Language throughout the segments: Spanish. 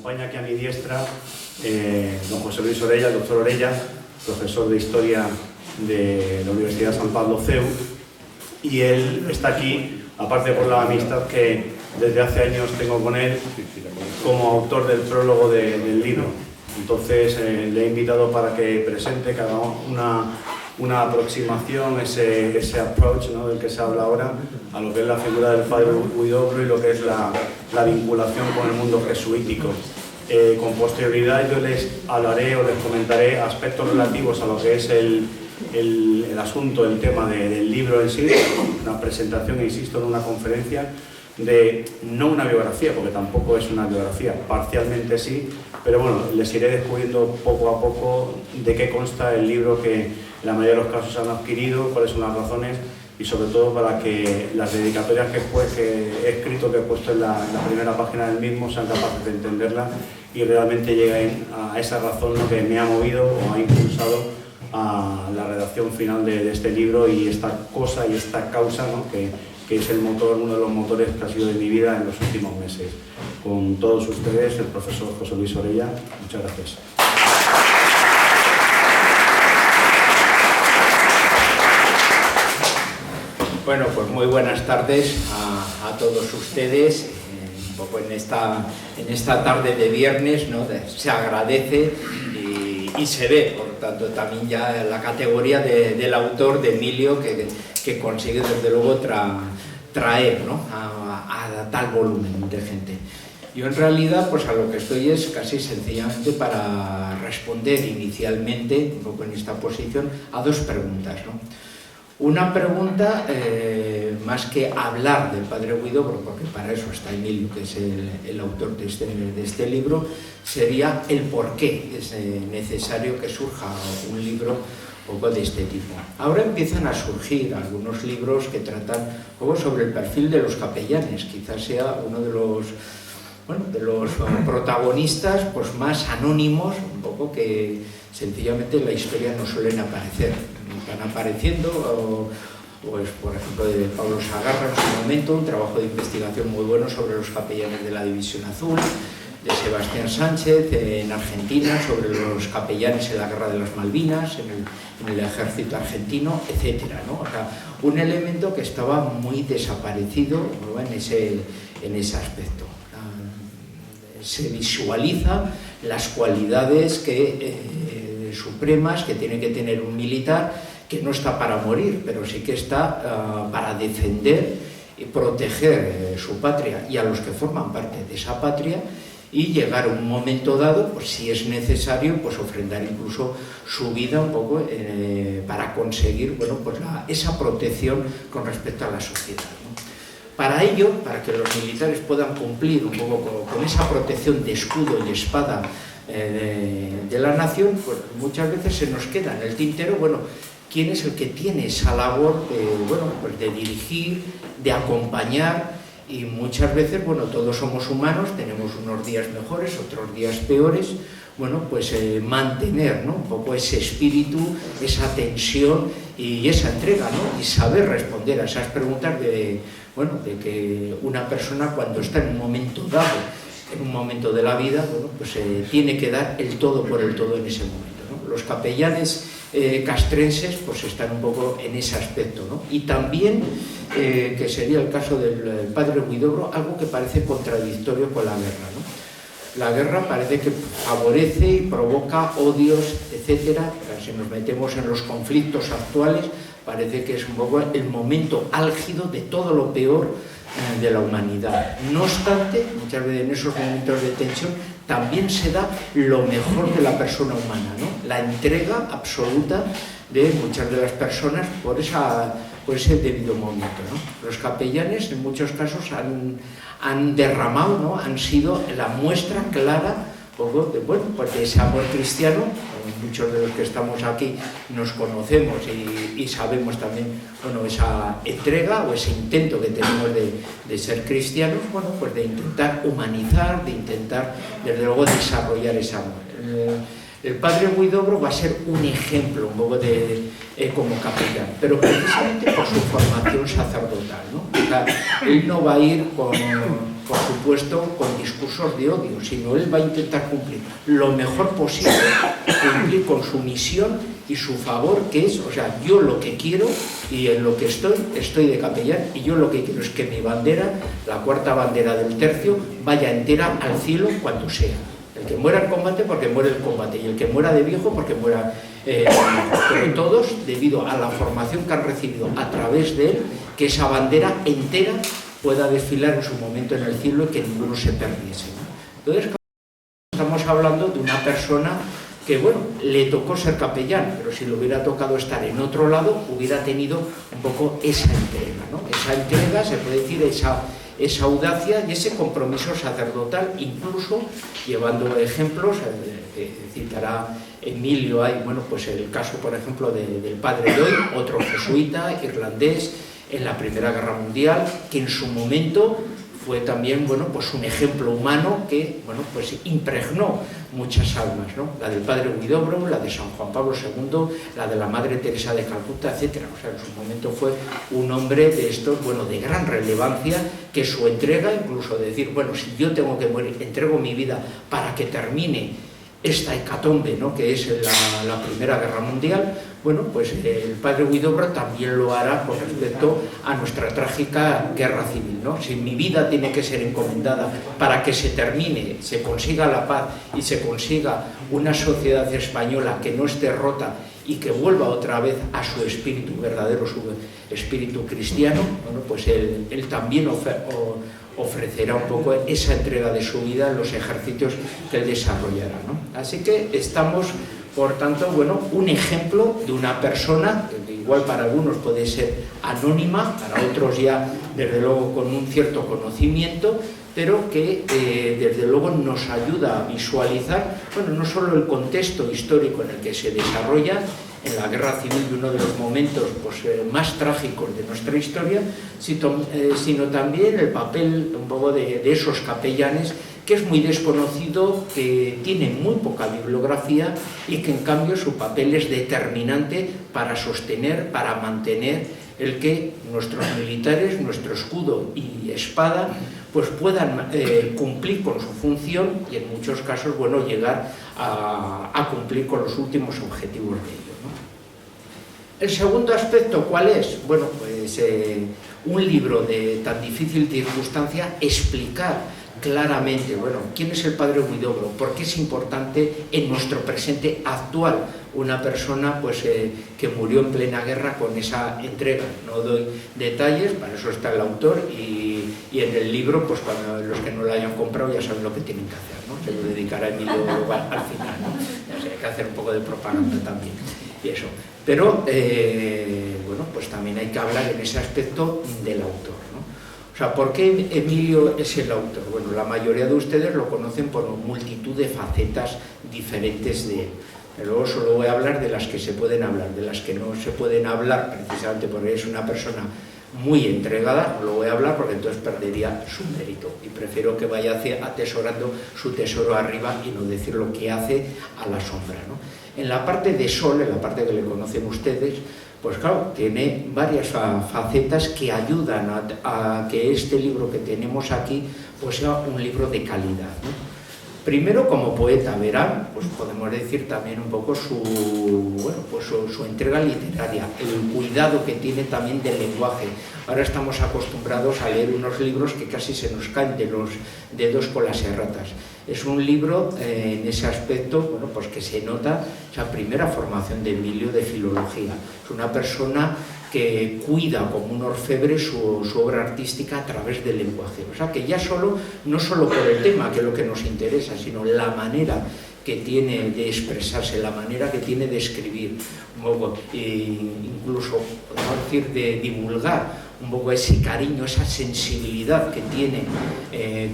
acompaña aquí a mi diestra don José Luis Orella, el doctor Orella, profesor de Historia de la Universidad San Pablo CEU, y él está aquí, aparte por la amistad que desde hace años tengo con él, como autor del prólogo del libro. Entonces le he invitado para que presente, que haga una aproximación, ese approach, ¿no?, del que se habla ahora, a lo que es la figura del padre Huidobro y lo que es la vinculación con el mundo jesuítico. Con posterioridad yo les hablaré o les comentaré aspectos relativos a lo que es el asunto, el tema del libro en sí, una presentación, insisto, en una conferencia, no una biografía, porque tampoco es una biografía, parcialmente sí, pero bueno, les iré descubriendo poco a poco de qué consta el libro que en la mayoría de los casos han adquirido, cuáles son las razones y sobre todo para que las dedicatorias que he escrito, que he puesto en la primera página del mismo, sean capaces de entenderla y realmente lleguen a esa razón que me ha movido o ha impulsado a la redacción final de este libro y esta cosa y esta causa, ¿no?, que es el motor, uno de los motores que ha sido de mi vida en los últimos meses. Con todos ustedes, el profesor José Luis Orella. Muchas gracias. Bueno, pues muy buenas tardes a todos ustedes. Un poco en esta tarde de viernes, ¿no?, se agradece y se ve, por tanto, también ya la categoría del autor, de Emilio, que consigue desde luego traer, ¿no?, a tal volumen de gente. Yo en realidad pues a lo que estoy es casi sencillamente para responder inicialmente, un poco en esta posición, a dos preguntas, ¿no? Una pregunta, más que hablar del padre Huidobro, porque para eso está Emilio, que es el autor de este libro, sería el por qué es necesario que surja un libro un poco de este tipo. Ahora empiezan a surgir algunos libros que tratan un poco sobre el perfil de los capellanes, quizás sea uno de los protagonistas pues más anónimos, un poco que sencillamente en la historia no suelen aparecer. Están apareciendo, pues, por ejemplo, de Pablo Sagarra en su momento, un trabajo de investigación muy bueno sobre los capellanes de la División Azul, de Sebastián Sánchez en Argentina sobre los capellanes en la Guerra de las Malvinas, en el ejército argentino, etcétera, ¿no? O sea, un elemento que estaba muy desaparecido, ¿no?, en ese aspecto. Se visualiza las cualidades supremas que tiene que tener un militar, que no está para morir, pero sí que está para defender y proteger su patria y a los que forman parte de esa patria, y llegar a un momento dado, pues si es necesario, pues ofrendar incluso su vida un poco para conseguir, bueno, pues esa protección con respecto a la sociedad, ¿no? Para ello, para que los militares puedan cumplir un poco con esa protección de escudo y espada de la nación, pues muchas veces se nos queda en el tintero, bueno, quién es el que tiene esa labor pues de dirigir, de acompañar, y muchas veces, bueno, todos somos humanos, tenemos unos días mejores, otros días peores, bueno, pues mantener, ¿no?, un poco ese espíritu, esa tensión y esa entrega, ¿no?, y saber responder a esas preguntas de que una persona cuando está en un momento dado, en un momento de la vida, bueno, pues tiene que dar el todo por el todo en ese momento, ¿no? Los capellanes castrenses pues están un poco en ese aspecto, ¿no? Y también, que sería el caso del padre Huidobro, algo que parece contradictorio con la guerra, ¿no? La guerra parece que favorece y provoca odios, etcétera. Si nos metemos en los conflictos actuales, parece que es un poco el momento álgido de todo lo peor de la humanidad. No obstante, muchas veces en esos momentos de tensión también se da lo mejor de la persona humana, ¿no? La entrega absoluta de muchas de las personas por ese debido momento, ¿no? Los capellanes en muchos casos han derramado, ¿no?, han sido la muestra clara de ese amor cristiano. Muchos de los que estamos aquí nos conocemos y sabemos también, bueno, esa entrega o ese intento que tenemos de ser cristianos, bueno, pues de intentar humanizar, de intentar, desde luego, desarrollar ese amor. El padre Huidobro va a ser un ejemplo un poco como capellán, pero precisamente por su formación sacerdotal, ¿no? O sea, él no va a ir por supuesto, con discursos de odio, sino él va a intentar cumplir lo mejor posible, cumplir con su misión y su favor, que es, o sea, yo lo que quiero y en lo que estoy de capellán, y yo lo que quiero es que mi bandera, la cuarta bandera del tercio, vaya entera al cielo cuando sea. El que muera en combate, porque muere el combate, y el que muera de viejo, porque muera de viejo. Pero todos, debido a la formación que han recibido a través de él, que esa bandera entera pueda desfilar en su momento en el cielo y que ninguno se perdiese, ¿no? Entonces, estamos hablando de una persona que, bueno, le tocó ser capellán, pero si le hubiera tocado estar en otro lado, hubiera tenido un poco esa entrega, ¿no? Esa entrega, se puede decir, esa audacia y ese compromiso sacerdotal, incluso llevando ejemplos, citará Emilio, hay, bueno, pues el caso, por ejemplo, del padre Doy, otro jesuita irlandés en la Primera Guerra Mundial, que en su momento fue también, bueno, pues un ejemplo humano que, bueno, pues impregnó muchas almas, ¿no? La del padre Huidobro, la de San Juan Pablo II, la de la Madre Teresa de Calcuta, etc. O sea, en su momento fue un hombre de estos, bueno, de gran relevancia, que su entrega, incluso de decir, bueno, si yo tengo que morir, entrego mi vida para que termine esta hecatombe, ¿no?, que es la Primera Guerra Mundial, bueno, pues el padre Huidobro también lo hará con respecto a nuestra trágica guerra civil, ¿no? Si mi vida tiene que ser encomendada para que se termine, se consiga la paz y se consiga una sociedad española que no esté rota y que vuelva otra vez a su espíritu verdadero, su espíritu cristiano, bueno, pues él también ofrecerá un poco esa entrega de su vida en los ejercicios que él desarrollará, ¿no? Así que estamos, por tanto, bueno, un ejemplo de una persona que igual para algunos puede ser anónima, para otros ya desde luego con un cierto conocimiento, pero que desde luego nos ayuda a visualizar, bueno, no solo el contexto histórico en el que se desarrolla en la guerra civil, de uno de los momentos pues, más trágicos de nuestra historia, sino también el papel un poco de esos capellanes, que es muy desconocido, que tiene muy poca bibliografía y que en cambio su papel es determinante para sostener, para mantener el que nuestros militares, nuestro escudo y espada, pues puedan cumplir con su función y en muchos casos, bueno, llegar a cumplir con los últimos objetivos de ello, ¿no? El segundo aspecto, ¿cuál es? Bueno, pues un libro de tan difícil circunstancia, explicar claramente, bueno, quién es el padre Huidobro, por qué es importante en nuestro presente actual una persona pues, que murió en plena guerra con esa entrega. No doy detalles, para eso está el autor, y en el libro, pues cuando los que no lo hayan comprado ya saben lo que tienen que hacer, ¿no? Se lo dedicará Emilio al final, ¿no? O sea, hay que hacer un poco de propaganda también, y eso. Pero, bueno, pues también hay que hablar en ese aspecto del autor, ¿no? O sea, ¿por qué Emilio es el autor? Bueno, la mayoría de ustedes lo conocen por multitud de facetas diferentes de él. Pero luego solo voy a hablar de las que se pueden hablar, de las que no se pueden hablar, precisamente porque es una persona muy entregada, no lo voy a hablar porque entonces perdería su mérito. Y prefiero que vaya atesorando su tesoro arriba y no decir lo que hace a la sombra, ¿no? En la parte de Sol, en la parte que le conocen ustedes, pues claro, tiene varias facetas que ayudan a que este libro que tenemos aquí pues sea un libro de calidad, ¿no? Primero, como poeta, verán, pues podemos decir también un poco su entrega literaria, el cuidado que tiene también del lenguaje. Ahora estamos acostumbrados a leer unos libros que casi se nos caen de los dedos con las erratas. Es un libro, en ese aspecto, bueno, pues que se nota esa primera formación de Emilio de filología. Es una persona que cuida como un orfebre su obra artística a través del lenguaje. O sea, que ya no solo por el tema, que es lo que nos interesa, sino la manera que tiene de expresarse, la manera que tiene de escribir, un poco, incluso, podemos decir, de divulgar un poco ese cariño, esa sensibilidad que tiene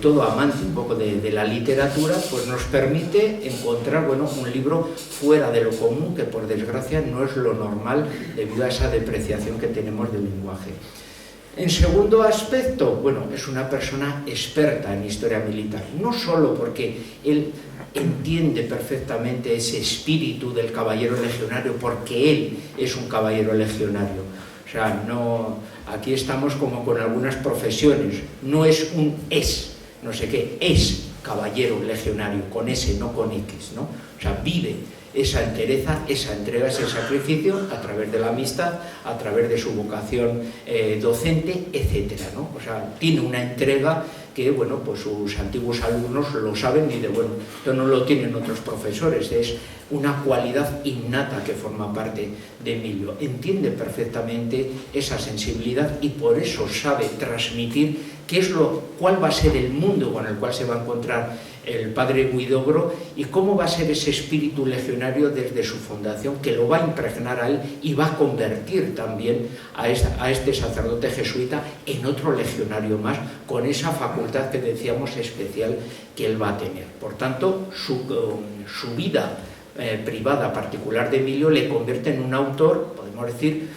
todo amante un poco de la literatura, pues nos permite encontrar, bueno, un libro fuera de lo común, que por desgracia no es lo normal debido a esa depreciación que tenemos del lenguaje. En segundo aspecto, bueno, es una persona experta en historia militar, no solo porque él entiende perfectamente ese espíritu del caballero legionario, porque él es un caballero legionario. O sea, no, aquí estamos como con algunas profesiones, no es un es, no sé qué, es caballero legionario, con S, no con X, ¿no? O sea, vive esa entereza, esa entrega, ese sacrificio a través de la amistad, a través de su vocación docente, etcétera, ¿no? O sea, tiene una entrega que, bueno, pues sus antiguos alumnos lo saben y de, bueno, esto no lo tienen otros profesores, es una cualidad innata que forma parte de Emilio. Entiende perfectamente esa sensibilidad y por eso sabe transmitir cuál va a ser el mundo con el cual se va a encontrar el padre Huidobro y cómo va a ser ese espíritu legionario desde su fundación, que lo va a impregnar a él y va a convertir también a este sacerdote jesuita en otro legionario más, con esa facultad que decíamos especial que él va a tener. Por tanto, su vida privada particular de Emilio le convierte en un autor, podemos decir,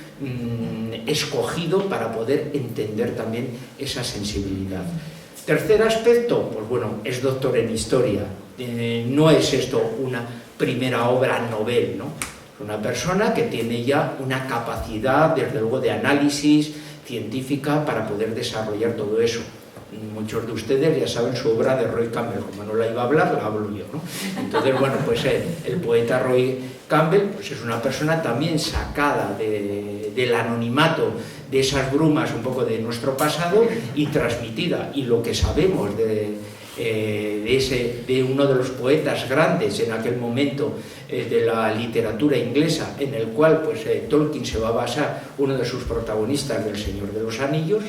escogido para poder entender también esa sensibilidad. Tercer aspecto, pues bueno, es doctor en historia. No es esto una primera obra novel, ¿no? Es una persona que tiene ya una capacidad, desde luego, de análisis científica para poder desarrollar todo eso. Muchos de ustedes ya saben su obra de Roy Campbell, como no la iba a hablar, la hablo yo, ¿no? Entonces, bueno, pues el poeta Roy Campbell pues es una persona también sacada del anonimato, de esas brumas un poco de nuestro pasado y transmitida. Y lo que sabemos de uno de los poetas grandes en aquel momento de la literatura inglesa, en el cual pues, Tolkien se va a basar, uno de sus protagonistas del Señor de los Anillos,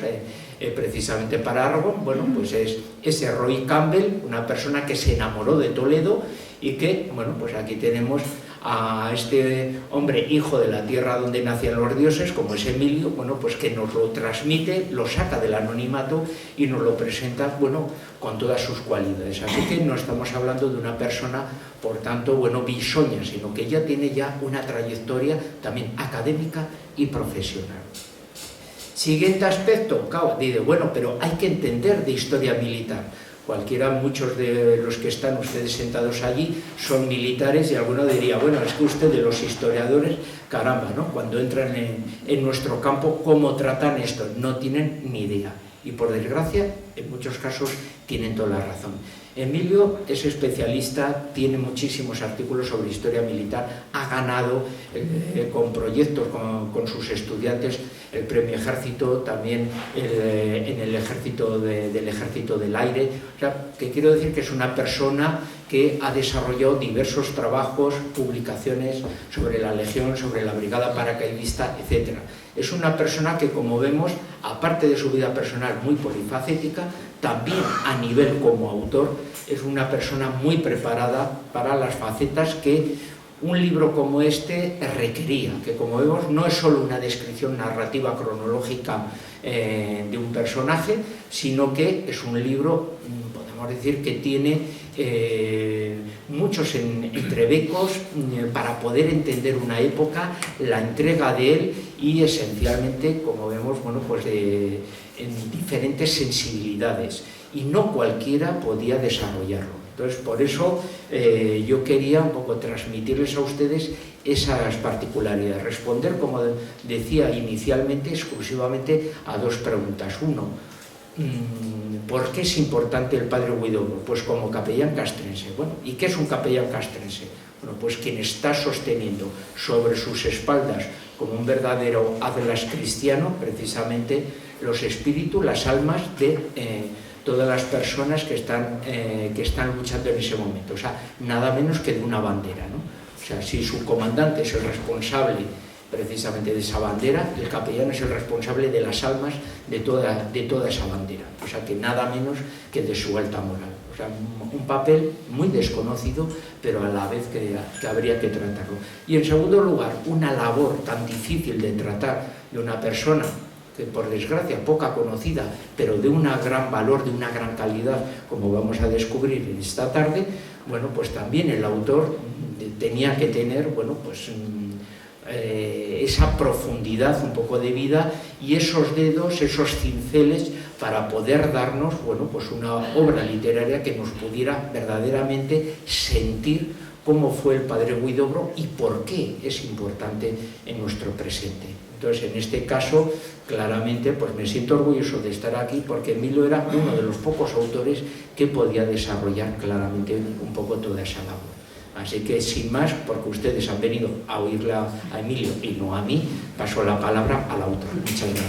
precisamente para Aragorn, bueno, pues es ese Roy Campbell, una persona que se enamoró de Toledo y que, bueno, pues aquí tenemos a este hombre, hijo de la tierra donde nacían los dioses, como es Emilio, bueno, pues que nos lo transmite, lo saca del anonimato y nos lo presenta, bueno, con todas sus cualidades. Así que no estamos hablando de una persona, por tanto, bueno, bisoña, sino que ya tiene ya una trayectoria también académica y profesional. Siguiente aspecto, claro, dice, bueno, pero hay que entender de historia militar. Muchos de los que están ustedes sentados allí son militares y alguno diría, bueno, es que ustedes los historiadores, caramba, ¿no? Cuando entran en nuestro campo, ¿cómo tratan esto? No tienen ni idea. Y por desgracia, en muchos casos, tienen toda la razón. Emilio es especialista, tiene muchísimos artículos sobre historia militar, ha ganado con proyectos, con sus estudiantes, el premio Ejército, también en el ejército del Ejército del Aire. O sea, que quiero decir que es una persona que ha desarrollado diversos trabajos, publicaciones sobre la Legión, sobre la Brigada Paracaidista, etc. Es una persona que, como vemos, aparte de su vida personal muy polifacética, también a nivel como autor, es una persona muy preparada para las facetas que un libro como este requería, que como vemos no es solo una descripción narrativa cronológica de un personaje, sino que es un libro, podemos decir, que tiene muchos entrebecos para poder entender una época, la entrega de él y esencialmente, como vemos, bueno, pues en diferentes sensibilidades, y no cualquiera podía desarrollarlo. Entonces, por eso yo quería un poco transmitirles a ustedes esas particularidades, responder, como decía inicialmente, exclusivamente a dos preguntas. Uno, ¿por qué es importante el padre Huidobro? Pues como capellán castrense. Bueno, ¿y qué es un capellán castrense? Bueno, pues quien está sosteniendo sobre sus espaldas, como un verdadero atlas cristiano, precisamente los espíritus, las almas de todas las personas que están luchando en ese momento. O sea, nada menos que de una bandera, ¿no? O sea, si su comandante es el responsable precisamente de esa bandera, el capellán es el responsable de las almas de toda esa bandera. O sea, que nada menos que de su alta moral. O sea, un papel muy desconocido, pero a la vez que habría que tratarlo. Y en segundo lugar, una labor tan difícil de tratar de una persona que, por desgracia, poca conocida, pero de un gran valor, de una gran calidad, como vamos a descubrir en esta tarde, bueno, pues también el autor tenía que tener, bueno, pues esa profundidad un poco de vida y esos dedos, esos cinceles para poder darnos, bueno, pues una obra literaria que nos pudiera verdaderamente sentir cómo fue el padre Huidobro y por qué es importante en nuestro presente. Entonces, en este caso, claramente, pues me siento orgulloso de estar aquí porque Emilio era uno de los pocos autores que podía desarrollar claramente un poco toda esa labor. Así que, sin más, porque ustedes han venido a oírle a Emilio y no a mí, paso la palabra a la autora. Muchas gracias.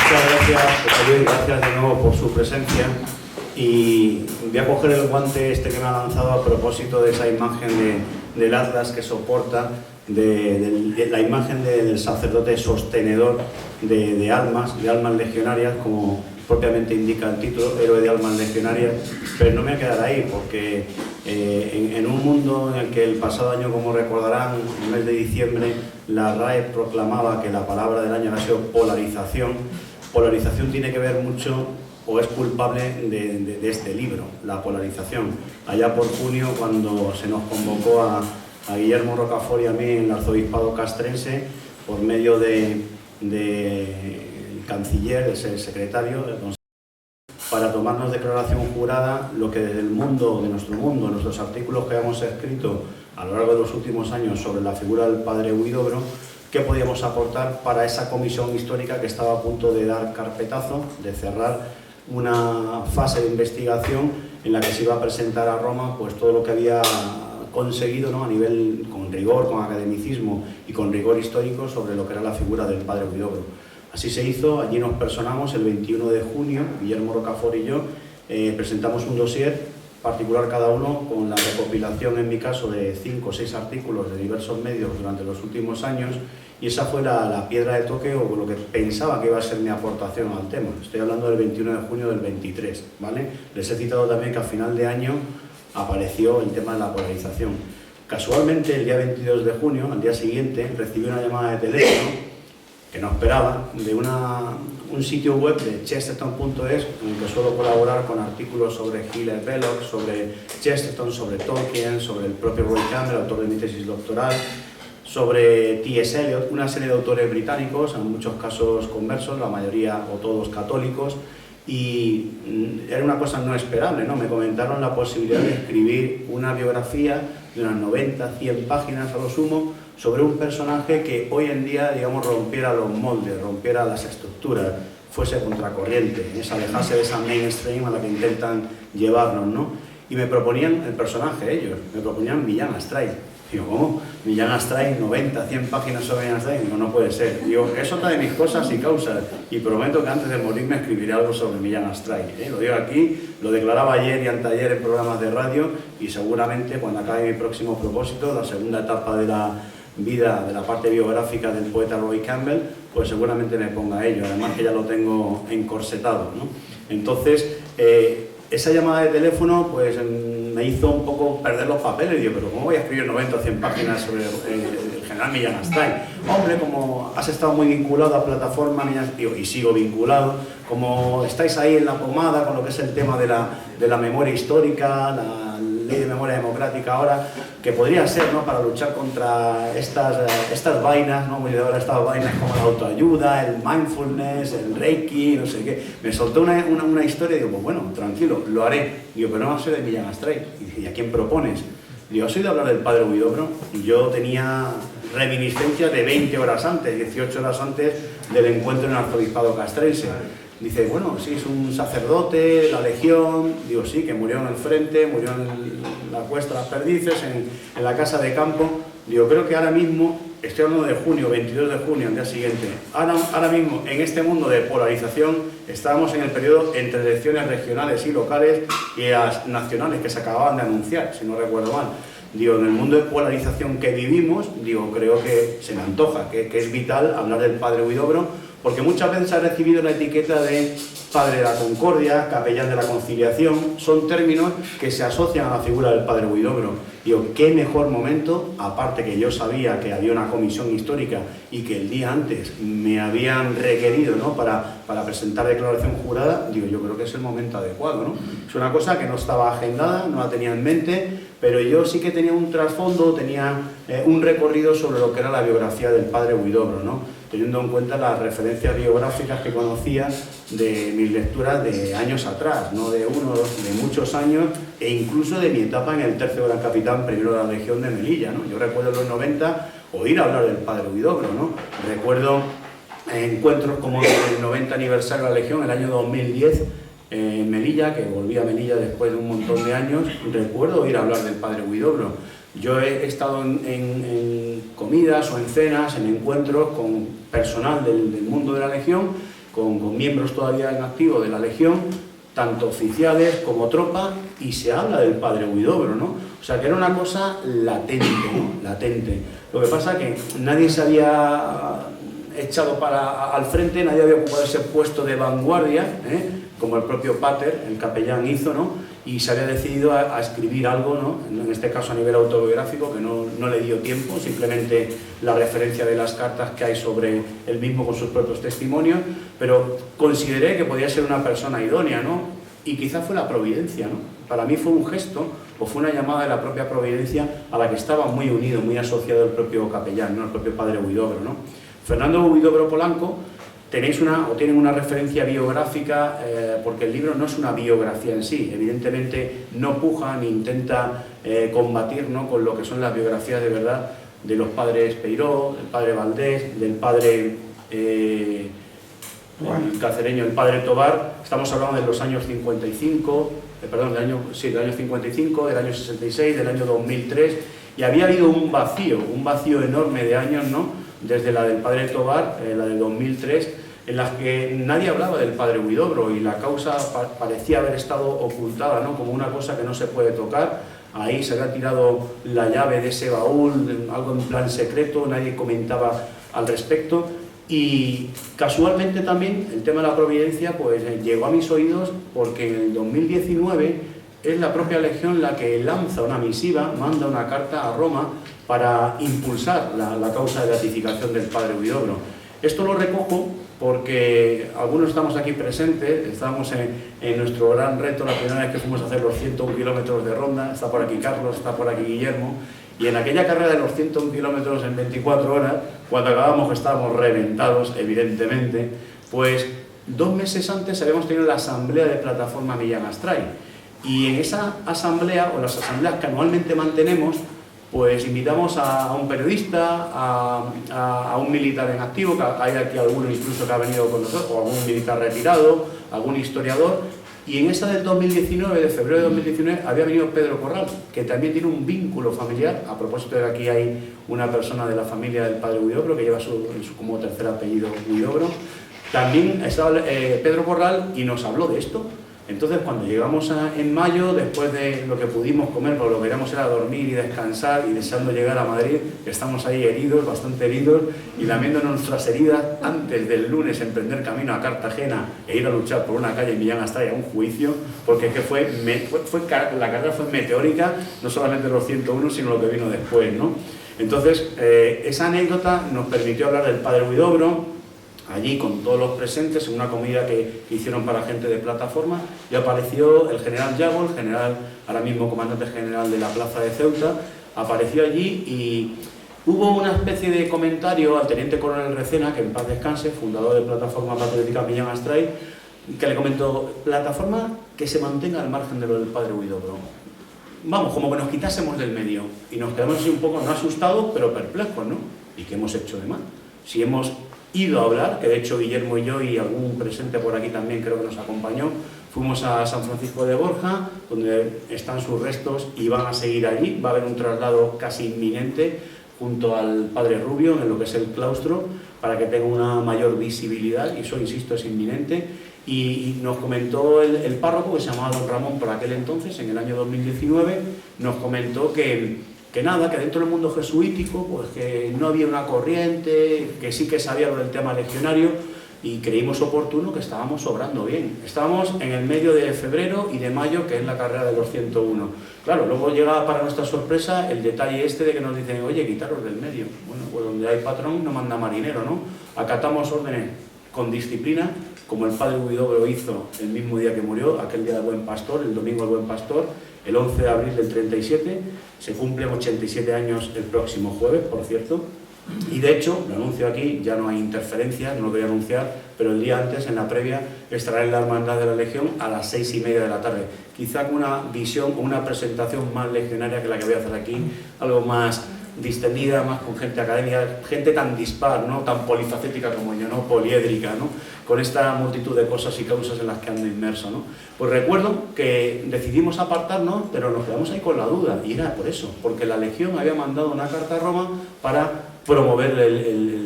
Muchas gracias, José Luis, gracias de nuevo por su presencia. Y voy a coger el guante este que me ha lanzado a propósito de esa imagen del Atlas que soporta, de la imagen del sacerdote sostenedor de almas legionarias, como propiamente indica el título, héroe de almas legionarias. Pero no me voy a quedar ahí, porque en un mundo en el que el pasado año, como recordarán, en el mes de diciembre, la RAE proclamaba que la palabra del año ha sido polarización. Polarización tiene que ver mucho, o es culpable de este libro, la polarización. Allá por junio, cuando se nos convocó a Guillermo Rocafort y a mí en el arzobispado castrense, por medio del canciller, el secretario del Consejo, para tomarnos declaración jurada, lo que desde el mundo, de nuestro mundo, nuestros artículos que hemos escrito a lo largo de los últimos años sobre la figura del padre Huidobro, qué podíamos aportar para esa comisión histórica que estaba a punto de dar carpetazo, de cerrar una fase de investigación en la que se iba a presentar a Roma pues todo lo que había conseguido, ¿no?, a nivel, con rigor, con academicismo y con rigor histórico sobre lo que era la figura del padre Huidobro. Así se hizo, allí nos personamos el 21 de junio, Guillermo Rocafort y yo, presentamos un dossier particular cada uno, con la recopilación, en mi caso, de 5 o 6 artículos de diversos medios durante los últimos años, y esa fue la piedra de toque, o lo que pensaba que iba a ser mi aportación al tema. Estoy hablando del 21 de junio del 23, ¿vale? Les he citado también que a final de año apareció el tema de la polarización. Casualmente, el día 22 de junio, al día siguiente, recibí una llamada de teléfono, que no esperaba, de un sitio web de Chesterton.es, en el que suelo colaborar con artículos sobre Hilaire Belloc, sobre Chesterton, sobre Tolkien, sobre el propio Roy Campbell, autor de mi tesis doctoral, sobre T.S. Eliot, una serie de autores británicos, en muchos casos conversos, la mayoría o todos católicos, y era una cosa no esperable, ¿no? Me comentaron la posibilidad de escribir una biografía de unas 90, 100 páginas a lo sumo, sobre un personaje que hoy en día, digamos, rompiera los moldes, rompiera las estructuras, fuese contracorriente, se alejase de esa mainstream a la que intentan llevarnos, ¿no? Y me proponían el personaje, ellos, me proponían Millán Astray. Digo, ¿cómo? Millán Astray, 90, 100 páginas sobre Millán Astray. Digo, no puede ser. Digo, es otra de mis cosas y causas, y prometo que antes de morirme escribiré algo sobre Millán Astray. Lo digo aquí, lo declaraba ayer y anteayer en programas de radio, y seguramente cuando acabe mi próximo propósito, la segunda etapa de la vida, de la parte biográfica del poeta Roy Campbell, pues seguramente me ponga a ello, además que ya lo tengo encorsetado, ¿no? Entonces, esa llamada de teléfono pues me hizo un poco perder los papeles. Digo, pero ¿cómo voy a escribir 90 o 100 páginas sobre el general Millán Astray? Hombre, como has estado muy vinculado a plataforma, digo, y sigo vinculado, como estáis ahí en la pomada con lo que es el tema de la memoria histórica, la ley de memoria democrática ahora, que podría ser, ¿no?, para luchar contra estas vainas, ¿no?, muy de ahora, estas vainas como la autoayuda, el mindfulness, el reiki, no sé qué. Me soltó una historia y digo, pues bueno, tranquilo, lo haré. Digo, pero no va a ser de Millán Astray. ¿Y a quién propones? Digo, ¿has oído hablar del padre Huidobro? Y yo tenía reminiscencias de 20 horas antes, 18 horas antes del encuentro en el arzobispado castrense. Dice, bueno, sí, es un sacerdote, la Legión. Digo, sí, que murió en el frente, murió en la Cuesta de las Perdices, en la casa de campo. Digo, creo que ahora mismo, estoy hablando de junio, 22 de junio, al día siguiente, ahora mismo, en este mundo de polarización, estábamos en el periodo entre elecciones regionales y locales y las nacionales que se acababan de anunciar, si no recuerdo mal. Digo, en el mundo de polarización que vivimos, digo, creo que se me antoja, que es vital hablar del padre Huidobro, porque muchas veces ha recibido la etiqueta de padre de la concordia, capellán de la conciliación. Son términos que se asocian a la figura del padre Huidobro. Digo, qué mejor momento, aparte que yo sabía que había una comisión histórica y que el día antes me habían requerido, ¿no?, para presentar declaración jurada. Digo, yo creo que es el momento adecuado, ¿no? Es una cosa que no estaba agendada, no la tenía en mente, pero yo sí que tenía un trasfondo, tenía un recorrido sobre lo que era la biografía del padre Huidobro, ¿no? Teniendo en cuenta las referencias biográficas que conocía de mis lecturas de años atrás, no de uno, de muchos años, e incluso de mi etapa en el tercio gran capitán primero de la Legión de Melilla, ¿no? Yo recuerdo en los 90 oír hablar del padre Huidobro, ¿no? Recuerdo encuentros como el 90 aniversario de la Legión, el año 2010, en Melilla, que volví a Melilla después de un montón de años. Recuerdo oír hablar del padre Huidobro. Yo he estado en comidas o en cenas, en encuentros con personal del mundo de la Legión, con miembros todavía en activo de la Legión, tanto oficiales como tropa, y se habla del padre Huidobro, ¿no? O sea, que era una cosa latente, ¿no? Latente. Lo que pasa es que nadie se había echado al frente, nadie había ocupado ese puesto de vanguardia, como el propio Pater, el capellán, hizo, ¿no? Y se había decidido a escribir algo, ¿no? En este caso a nivel autobiográfico, que no le dio tiempo, simplemente la referencia de las cartas que hay sobre él mismo con sus propios testimonios, pero consideré que podía ser una persona idónea, ¿no? Y quizás fue la providencia, ¿no? Para mí fue un gesto o fue una llamada de la propia providencia a la que estaba muy unido, muy asociado el propio capellán, ¿no? El propio padre Huidobro, ¿no? Fernando Huidobro Polanco tienen una referencia biográfica, porque el libro no es una biografía en sí, evidentemente no puja ni intenta combatir, ¿no?, con lo que son las biografías de verdad de los padres Peiró, del padre Valdés, del padre el cacereño, el padre Tobar. Estamos hablando de los años 55, del año 55, del año 66, del año 2003, y había habido un vacío enorme de años, ¿no?, desde la del padre Tobar, la del 2003, en las que nadie hablaba del padre Huidobro y la causa parecía haber estado ocultada, ¿no?, como una cosa que no se puede tocar. Ahí se había tirado la llave de ese baúl, algo en plan secreto, nadie comentaba al respecto. Y casualmente también el tema de la providencia pues llegó a mis oídos porque en el 2019 es la propia Legión la que lanza una misiva, manda una carta a Roma para impulsar la causa de beatificación del padre Huidobro. Esto lo recojo porque algunos estamos aquí presentes, estábamos en nuestro gran reto, la primera vez que fuimos a hacer los 101 kilómetros de ronda. Está por aquí Carlos, está por aquí Guillermo, y en aquella carrera de los 101 kilómetros en 24 horas, cuando acabamos que estábamos reventados, evidentemente, pues 2 meses antes habíamos tenido la asamblea de plataforma Millán Astray, y en esa asamblea, o las asambleas que anualmente mantenemos, pues invitamos a un periodista, a un militar en activo, que hay aquí alguno incluso que ha venido con nosotros, o algún militar retirado, algún historiador, y en esa del 2019, de febrero de 2019, había venido Pedro Corral, que también tiene un vínculo familiar. A propósito de que aquí hay una persona de la familia del padre Huidobro, que lleva su como tercer apellido Huidobro. También estaba Pedro Corral y nos habló de esto. Entonces, cuando llegamos en mayo, después de lo que pudimos comer, porque lo que queríamos era dormir y descansar, y deseando llegar a Madrid, estamos ahí heridos, bastante heridos, y lamiendo nuestras heridas antes del lunes emprender camino a Cartagena e ir a luchar por una calle en Millán Astray a un juicio, porque es que la carrera fue meteórica, no solamente los 101, sino lo que vino después, ¿no? Entonces, esa anécdota nos permitió hablar del padre Huidobro, allí con todos los presentes, en una comida que hicieron para gente de plataforma, y apareció el general Yago, el general, ahora mismo comandante general de la plaza de Ceuta, apareció allí y hubo una especie de comentario al teniente coronel Recena, que en paz descanse, fundador de Plataforma Patriótica Millán Astray, que le comentó: plataforma que se mantenga al margen de lo del padre Huidobro. Vamos, como que nos quitásemos del medio, y nos quedamos así un poco, no asustados, pero perplejos, ¿no? ¿Y qué hemos hecho de mal? Si hemos ido a hablar, que de hecho Guillermo y yo y algún presente por aquí también creo que nos acompañó, fuimos a San Francisco de Borja, donde están sus restos y van a seguir allí. Va a haber un traslado casi inminente junto al padre Rubio en lo que es el claustro, para que tenga una mayor visibilidad, y eso, insisto, es inminente. Y nos comentó el párroco, que se llamaba don Ramón por aquel entonces, en el año 2019, nos comentó que nada, que dentro del mundo jesuítico, pues que no había una corriente, que sí que sabía lo del tema legionario, y creímos oportuno que estábamos obrando bien. Estábamos en el medio de febrero y de mayo, que es la carrera de los 101. Claro, luego llega para nuestra sorpresa el detalle este de que nos dicen: oye, quitaros del medio. Bueno, pues donde hay patrón no manda marinero, ¿no? Acatamos órdenes con disciplina, como el padre Huidobro hizo el mismo día que murió, aquel día del Buen Pastor, el domingo del Buen Pastor, el 11 de abril del 37, se cumplen 87 años el próximo jueves, por cierto, y de hecho, lo anuncio aquí, ya no hay interferencias, no lo voy a anunciar, pero el día antes, en la previa, estará en la Hermandad de la Legión a las 6:30 de la tarde, quizá con una visión o una presentación más legionaria que la que voy a hacer aquí, algo más distendida, más con gente académica, gente tan dispar, ¿no? Tan polifacética como yo, ¿no? Poliédrica, ¿no? Con esta multitud de cosas y causas en las que ando inmerso, ¿no? Pues recuerdo que decidimos apartarnos, pero nos quedamos ahí con la duda, y era por eso, porque la Legión había mandado una carta a Roma para promover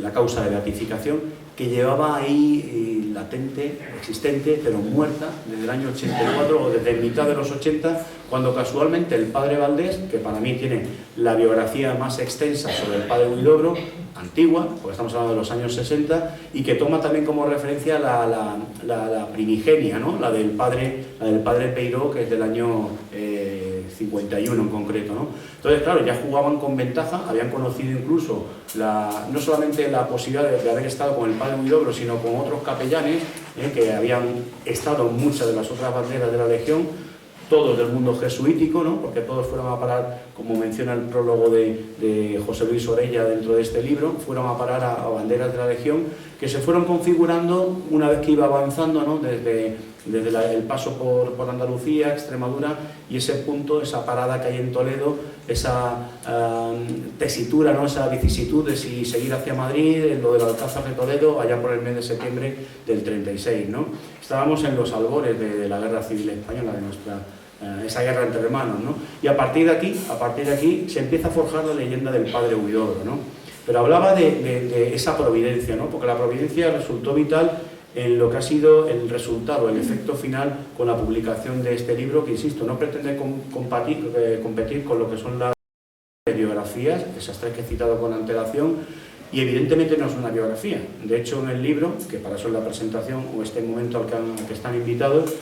la causa de beatificación que llevaba ahí latente, existente, pero muerta desde el año 84 o desde mitad de los 80, cuando casualmente el padre Valdés, que para mí tiene la biografía más extensa sobre el padre Huidobro, antigua, porque estamos hablando de los años 60, y que toma también como referencia la primigenia, ¿no? la del padre Peiró, que es del año 51 en concreto, ¿no? Entonces, claro, ya jugaban con ventaja, habían conocido incluso no solamente la posibilidad de haber estado con el padre Huidobro, sino con otros capellanes que habían estado en muchas de las otras banderas de la Legión, todos del mundo jesuítico, ¿no? Porque todos fueron a parar, como menciona el prólogo de José Luis Orella dentro de este libro, fueron a parar a banderas de la Legión que se fueron configurando una vez que iba avanzando, ¿no? Desde el paso por Andalucía, Extremadura, y ese punto, esa parada que hay en Toledo, esa tesitura, ¿no? Esa vicisitud de si seguir hacia Madrid, lo del Alcázar de Toledo, allá por el mes de septiembre del 36, ¿no? Estábamos en los albores de la Guerra Civil Española, de esa guerra entre hermanos, ¿no? Y a partir de aquí se empieza a forjar la leyenda del padre Huidobro, ¿no? Pero hablaba de esa providencia, ¿no? Porque la providencia resultó vital en lo que ha sido el resultado, el efecto final con la publicación de este libro, que insisto, no pretende competir con lo que son las biografías, esas tres que he citado con antelación, y evidentemente no es una biografía. De hecho, en el libro, que para eso es la presentación o este momento al que están invitados,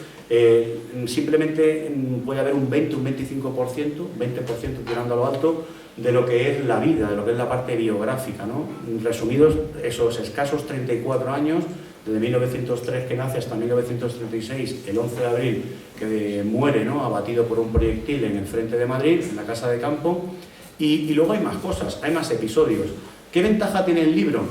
simplemente puede haber un 20, un 25%, 20% tirando a lo alto, de lo que es la vida, de lo que es la parte biográfica, ¿no? Resumidos esos escasos 34 años, desde 1903 que nace hasta 1936, el 11 de abril que muere, ¿no? Abatido por un proyectil en el frente de Madrid, en la casa de campo, y luego hay más cosas, hay más episodios. ¿Qué ventaja tiene el libro?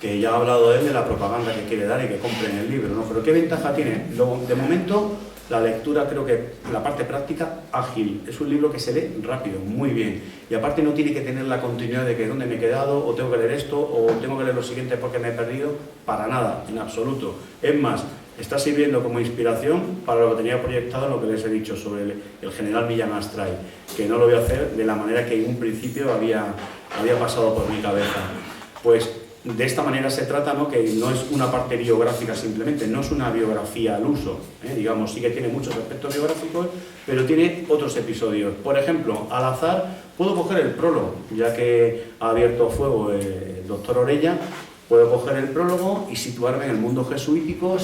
Que ya ha hablado él de la propaganda que quiere dar y que compren el libro, ¿no? Pero ¿qué ventaja tiene? De momento, la lectura, creo que la parte práctica, ágil. Es un libro que se lee rápido, muy bien. Y aparte no tiene que tener la continuidad de que dónde me he quedado, o tengo que leer esto, o tengo que leer lo siguiente porque me he perdido. Para nada, en absoluto. Es más, está sirviendo como inspiración para lo que tenía proyectado en lo que les he dicho sobre el general Millán Astray, que no lo voy a hacer de la manera que en un principio había pasado por mi cabeza. Pues de esta manera se trata, ¿no? Que no es una parte biográfica simplemente, no es una biografía al uso, digamos, sí que tiene muchos aspectos biográficos, pero tiene otros episodios. Por ejemplo, al azar, puedo coger el prólogo, ya que ha abierto fuego el doctor Orella, puedo coger el prólogo y situarme en el mundo jesuítico,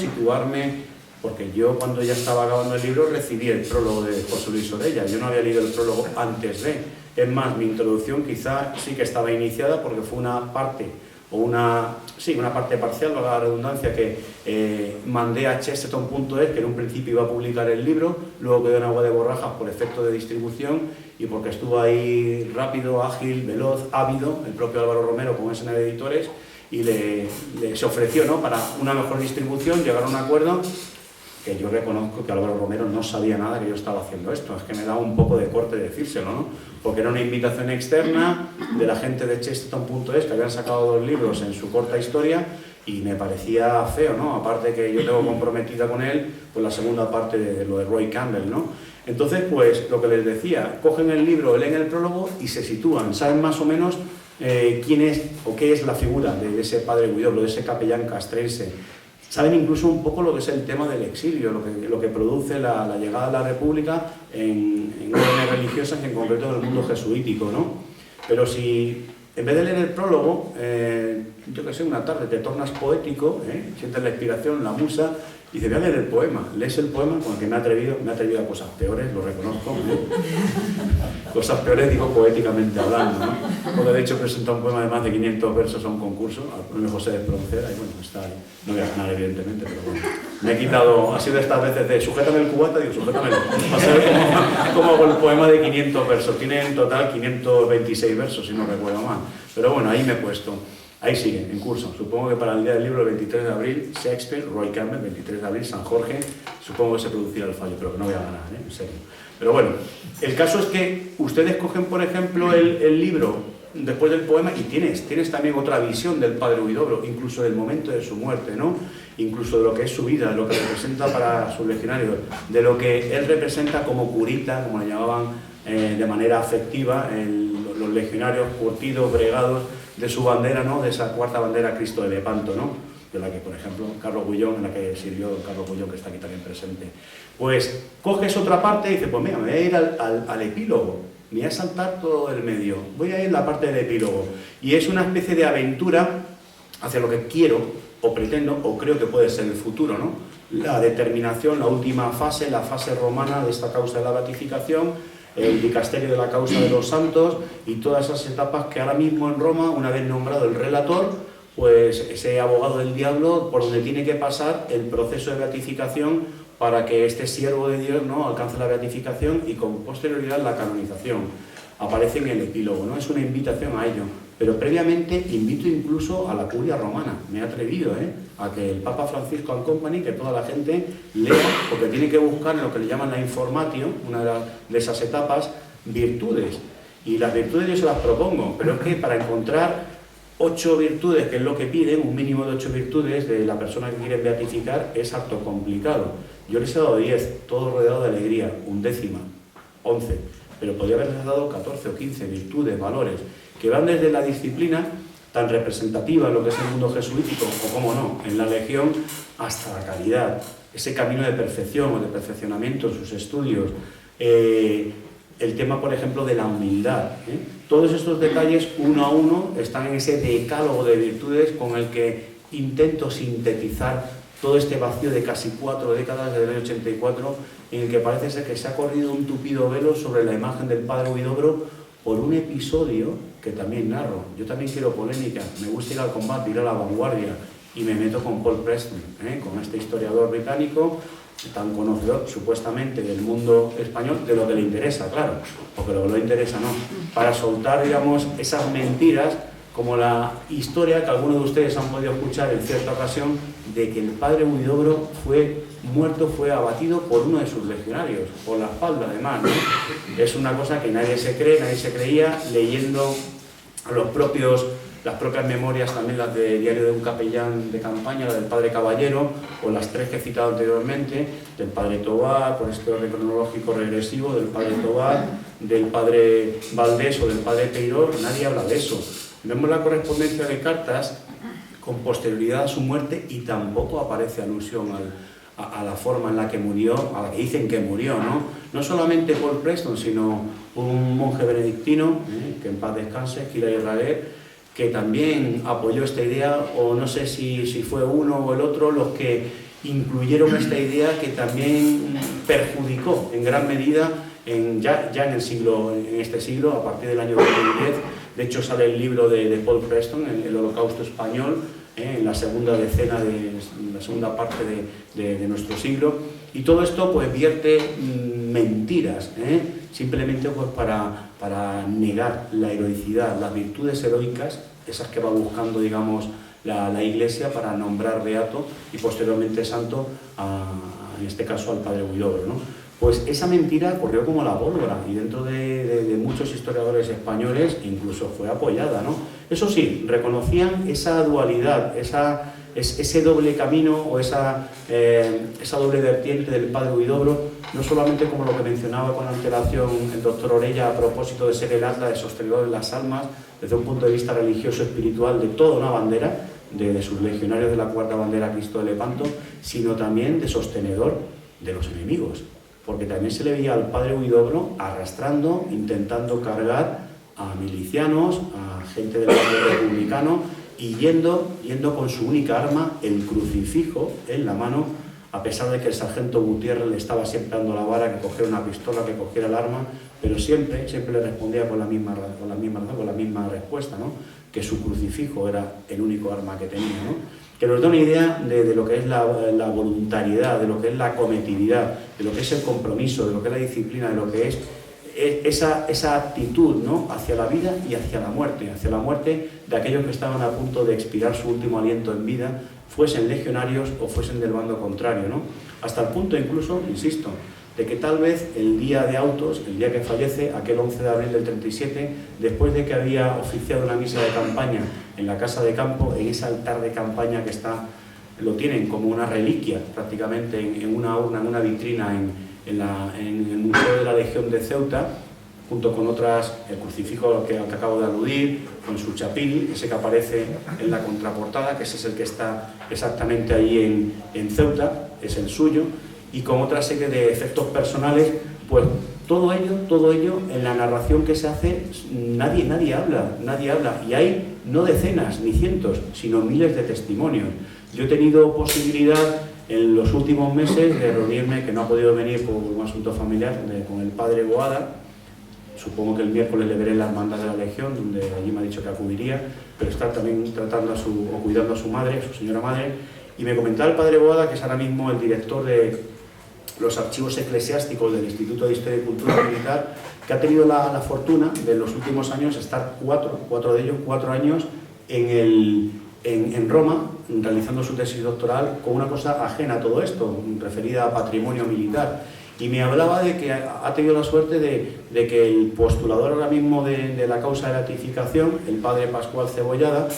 porque yo cuando ya estaba acabando el libro recibí el prólogo de José Luis Orella, yo no había leído el prólogo antes de. Es más, mi introducción quizá sí que estaba iniciada porque fue una parte parcial, valga la redundancia, que mandé a Chesterton.es, que en un principio iba a publicar el libro, luego quedó en agua de borrajas por efecto de distribución y porque estuvo ahí rápido, ágil, veloz, ávido, el propio Álvaro Romero con SN Editores, y se ofreció, ¿no? Para una mejor distribución, llegar a un acuerdo, que yo reconozco que Álvaro Romero no sabía nada que yo estaba haciendo esto, es que me da un poco de corte decírselo, ¿no? Porque era una invitación externa de la gente de Chesterton.es, que habían sacado 2 libros en su corta historia, y me parecía feo, ¿no? Aparte que yo tengo comprometida con él, pues la segunda parte de lo de Roy Campbell, ¿no? Entonces, pues, lo que les decía, cogen el libro, leen el prólogo y se sitúan, saben más o menos quién es o qué es la figura de ese padre Huidobro, de ese capellán castrense. Saben incluso un poco lo que es el tema del exilio, lo que produce la llegada a la República en órdenes religiosas, en concreto en el mundo jesuítico, ¿no? Pero si en vez de leer el prólogo, yo que sé, una tarde te tornas poético, sientes la inspiración, la musa, Dice, voy a leer el poema. Lees el poema con el que me he atrevido a cosas peores, lo reconozco, ¿no? Cosas peores digo poéticamente hablando, ¿no? Porque de hecho presenta un poema de más de 500 versos a un concurso, al premio José de Espronceda, y bueno, está ahí. No voy a ganar evidentemente, pero bueno. Me he quitado, ha sido estas veces de sujétame el cubata, digo, sujétamelo. Va a ser como con el poema de 500 versos. Tiene en total 526 versos, si no recuerdo mal. Pero bueno, ahí me he puesto. Ahí sigue, en curso. Supongo que para el día del libro, el 23 de abril, Shakespeare, Roy Campbell, 23 de abril, San Jorge, supongo que se producirá el fallo, pero que no voy a ganar, en serio. Pero bueno, el caso es que ustedes cogen, por ejemplo, el libro después del poema y tienes también otra visión del padre Huidobro, incluso del momento de su muerte, ¿no? Incluso de lo que es su vida, de lo que representa para sus legionarios, de lo que él representa como curita, como le llamaban de manera afectiva, los legionarios curtidos, bregados, de su bandera, ¿no? De esa cuarta bandera Cristo de Lepanto, ¿no? De la que, por ejemplo, Carlos Bullón, en la que sirvió Carlos Bullón, que está aquí también presente. Pues coges otra parte y dices, pues mira, me voy a ir al epílogo, me voy a saltar todo el medio, voy a ir a la parte del epílogo. Y es una especie de aventura hacia lo que quiero, o pretendo, o creo que puede ser el futuro, ¿no? La determinación, la última fase, la fase romana de esta causa de la beatificación, el dicasterio de la causa de los santos y todas esas etapas que ahora mismo en Roma, una vez nombrado el relator, pues ese abogado del diablo, por donde tiene que pasar el proceso de beatificación para que este siervo de Dios, ¿no?, alcance la beatificación y con posterioridad la canonización. Aparece en el epílogo, ¿no? Es una invitación a ello. Pero previamente invito incluso a la curia romana. Me he atrevido a que el Papa Francisco and Company, que toda la gente lea, porque tiene que buscar en lo que le llaman la informatio, una de esas etapas, virtudes. Y las virtudes yo se las propongo, pero es que para encontrar 8 virtudes, que es lo que piden, un mínimo de 8 virtudes de la persona que quieren beatificar, es harto complicado. Yo les he dado 10, todo rodeado de alegría, 1/10, 11, pero podría haberles dado 14 o 15 virtudes, valores, que van desde la disciplina tan representativa en lo que es el mundo jesuítico, o cómo no, en la Legión, hasta la caridad, ese camino de perfección o de perfeccionamiento en sus estudios, el tema, por ejemplo, de la humildad. Todos estos detalles, uno a uno, están en ese decálogo de virtudes con el que intento sintetizar todo este vacío de casi 4 décadas, desde el año 84, en el que parece ser que se ha corrido un tupido velo sobre la imagen del padre Huidobro por un episodio que también narro. Yo también quiero polémica, me gusta ir al combate, ir a la vanguardia, y me meto con Paul Preston, con este historiador británico, tan conocedor supuestamente del mundo español, de lo que le interesa, claro, porque lo que no le interesa no, para soltar, digamos, esas mentiras, como la historia que algunos de ustedes han podido escuchar en cierta ocasión, de que el padre Huidobro fue muerto, fue abatido por uno de sus legionarios, por la espalda además, ¿no? Es una cosa que nadie se cree, nadie se creía, leyendo las propias memorias, también las de Diario de un capellán de campaña, la del padre Caballero, o las 3 que he citado anteriormente, del padre Tobar, por este orden cronológico regresivo, del padre Tobar, del padre Valdés o del padre Peiró. Nadie habla de eso. Vemos la correspondencia de cartas con posterioridad a su muerte y tampoco aparece alusión a la forma en la que murió, a la que dicen que murió, ¿no? No solamente Paul Preston, sino un monje benedictino, que en paz descanse, Kira Israel, que también apoyó esta idea, o no sé si fue uno o el otro los que incluyeron esta idea, que también perjudicó en gran medida ya en este siglo, a partir del año 2010. De hecho sale el libro de Paul Preston, el Holocausto Español, en la segunda decena, la segunda parte de nuestro siglo, y todo esto pues vierte mentiras, simplemente pues para negar la heroicidad, las virtudes heroicas, esas que va buscando, digamos, la Iglesia para nombrar beato y posteriormente santo, en este caso al padre Huidobro, ¿no? Pues esa mentira corrió como la pólvora, y dentro de muchos historiadores españoles incluso fue apoyada, ¿no? Eso sí, reconocían esa dualidad, ese doble camino, o esa doble vertiente del padre Huidobro, no solamente como lo que mencionaba con antelación el doctor Orella a propósito de ser el atla de sostenedor de las almas, desde un punto de vista religioso espiritual de toda una bandera, de sus legionarios de la cuarta bandera Cristo de Lepanto, sino también de sostenedor de los enemigos, porque también se le veía al padre Huidobro arrastrando, intentando cargar a milicianos, a gente del bando republicano, y yendo con su única arma, el crucifijo, en la mano, a pesar de que el sargento Gutiérrez le estaba siempre dando la vara, que cogiera una pistola, que cogiera el arma, pero siempre le respondía con la misma respuesta, ¿no? Que su crucifijo era el único arma que tenía, ¿no? Que nos da una idea de lo que es la voluntariedad, de lo que es la cometividad, de lo que es el compromiso, de lo que es la disciplina, de lo que es esa actitud, ¿no? Hacia la vida y hacia la muerte de aquellos que estaban a punto de expirar su último aliento en vida, fuesen legionarios o fuesen del bando contrario, ¿no? Hasta el punto incluso, insisto, de que tal vez el día de autos, el día que fallece, aquel 11 de abril del 37, después de que había oficiado una misa de campaña en la casa de campo, en ese altar de campaña que está, lo tienen como una reliquia prácticamente en una urna, en una vitrina en el Museo de la Legión de Ceuta, junto con otras, el crucifijo al que acabo de aludir, con su chapil, ese que aparece en la contraportada, que ese es el que está exactamente ahí en Ceuta, es el suyo, y con otra serie de efectos personales, pues todo ello en la narración que se hace, nadie habla, y hay no decenas ni cientos, sino miles de testimonios. Yo he tenido posibilidad en los últimos meses de reunirme, que no ha podido venir por un asunto familiar, con el padre Boada. Supongo que el miércoles le veré en la Hermandad de la Legión, donde allí me ha dicho que acudiría, pero está también tratando o cuidando a su madre, a su señora madre, y me comentaba el padre Boada, que es ahora mismo el director de los archivos eclesiásticos del Instituto de Historia y Cultura Militar, que ha tenido la fortuna de en los últimos años estar cuatro años en Roma, realizando su tesis doctoral con una cosa ajena a todo esto, referida a patrimonio militar. Y me hablaba de que ha tenido la suerte de que el postulador ahora mismo de la causa de beatificación, el padre Pascual Cebollada,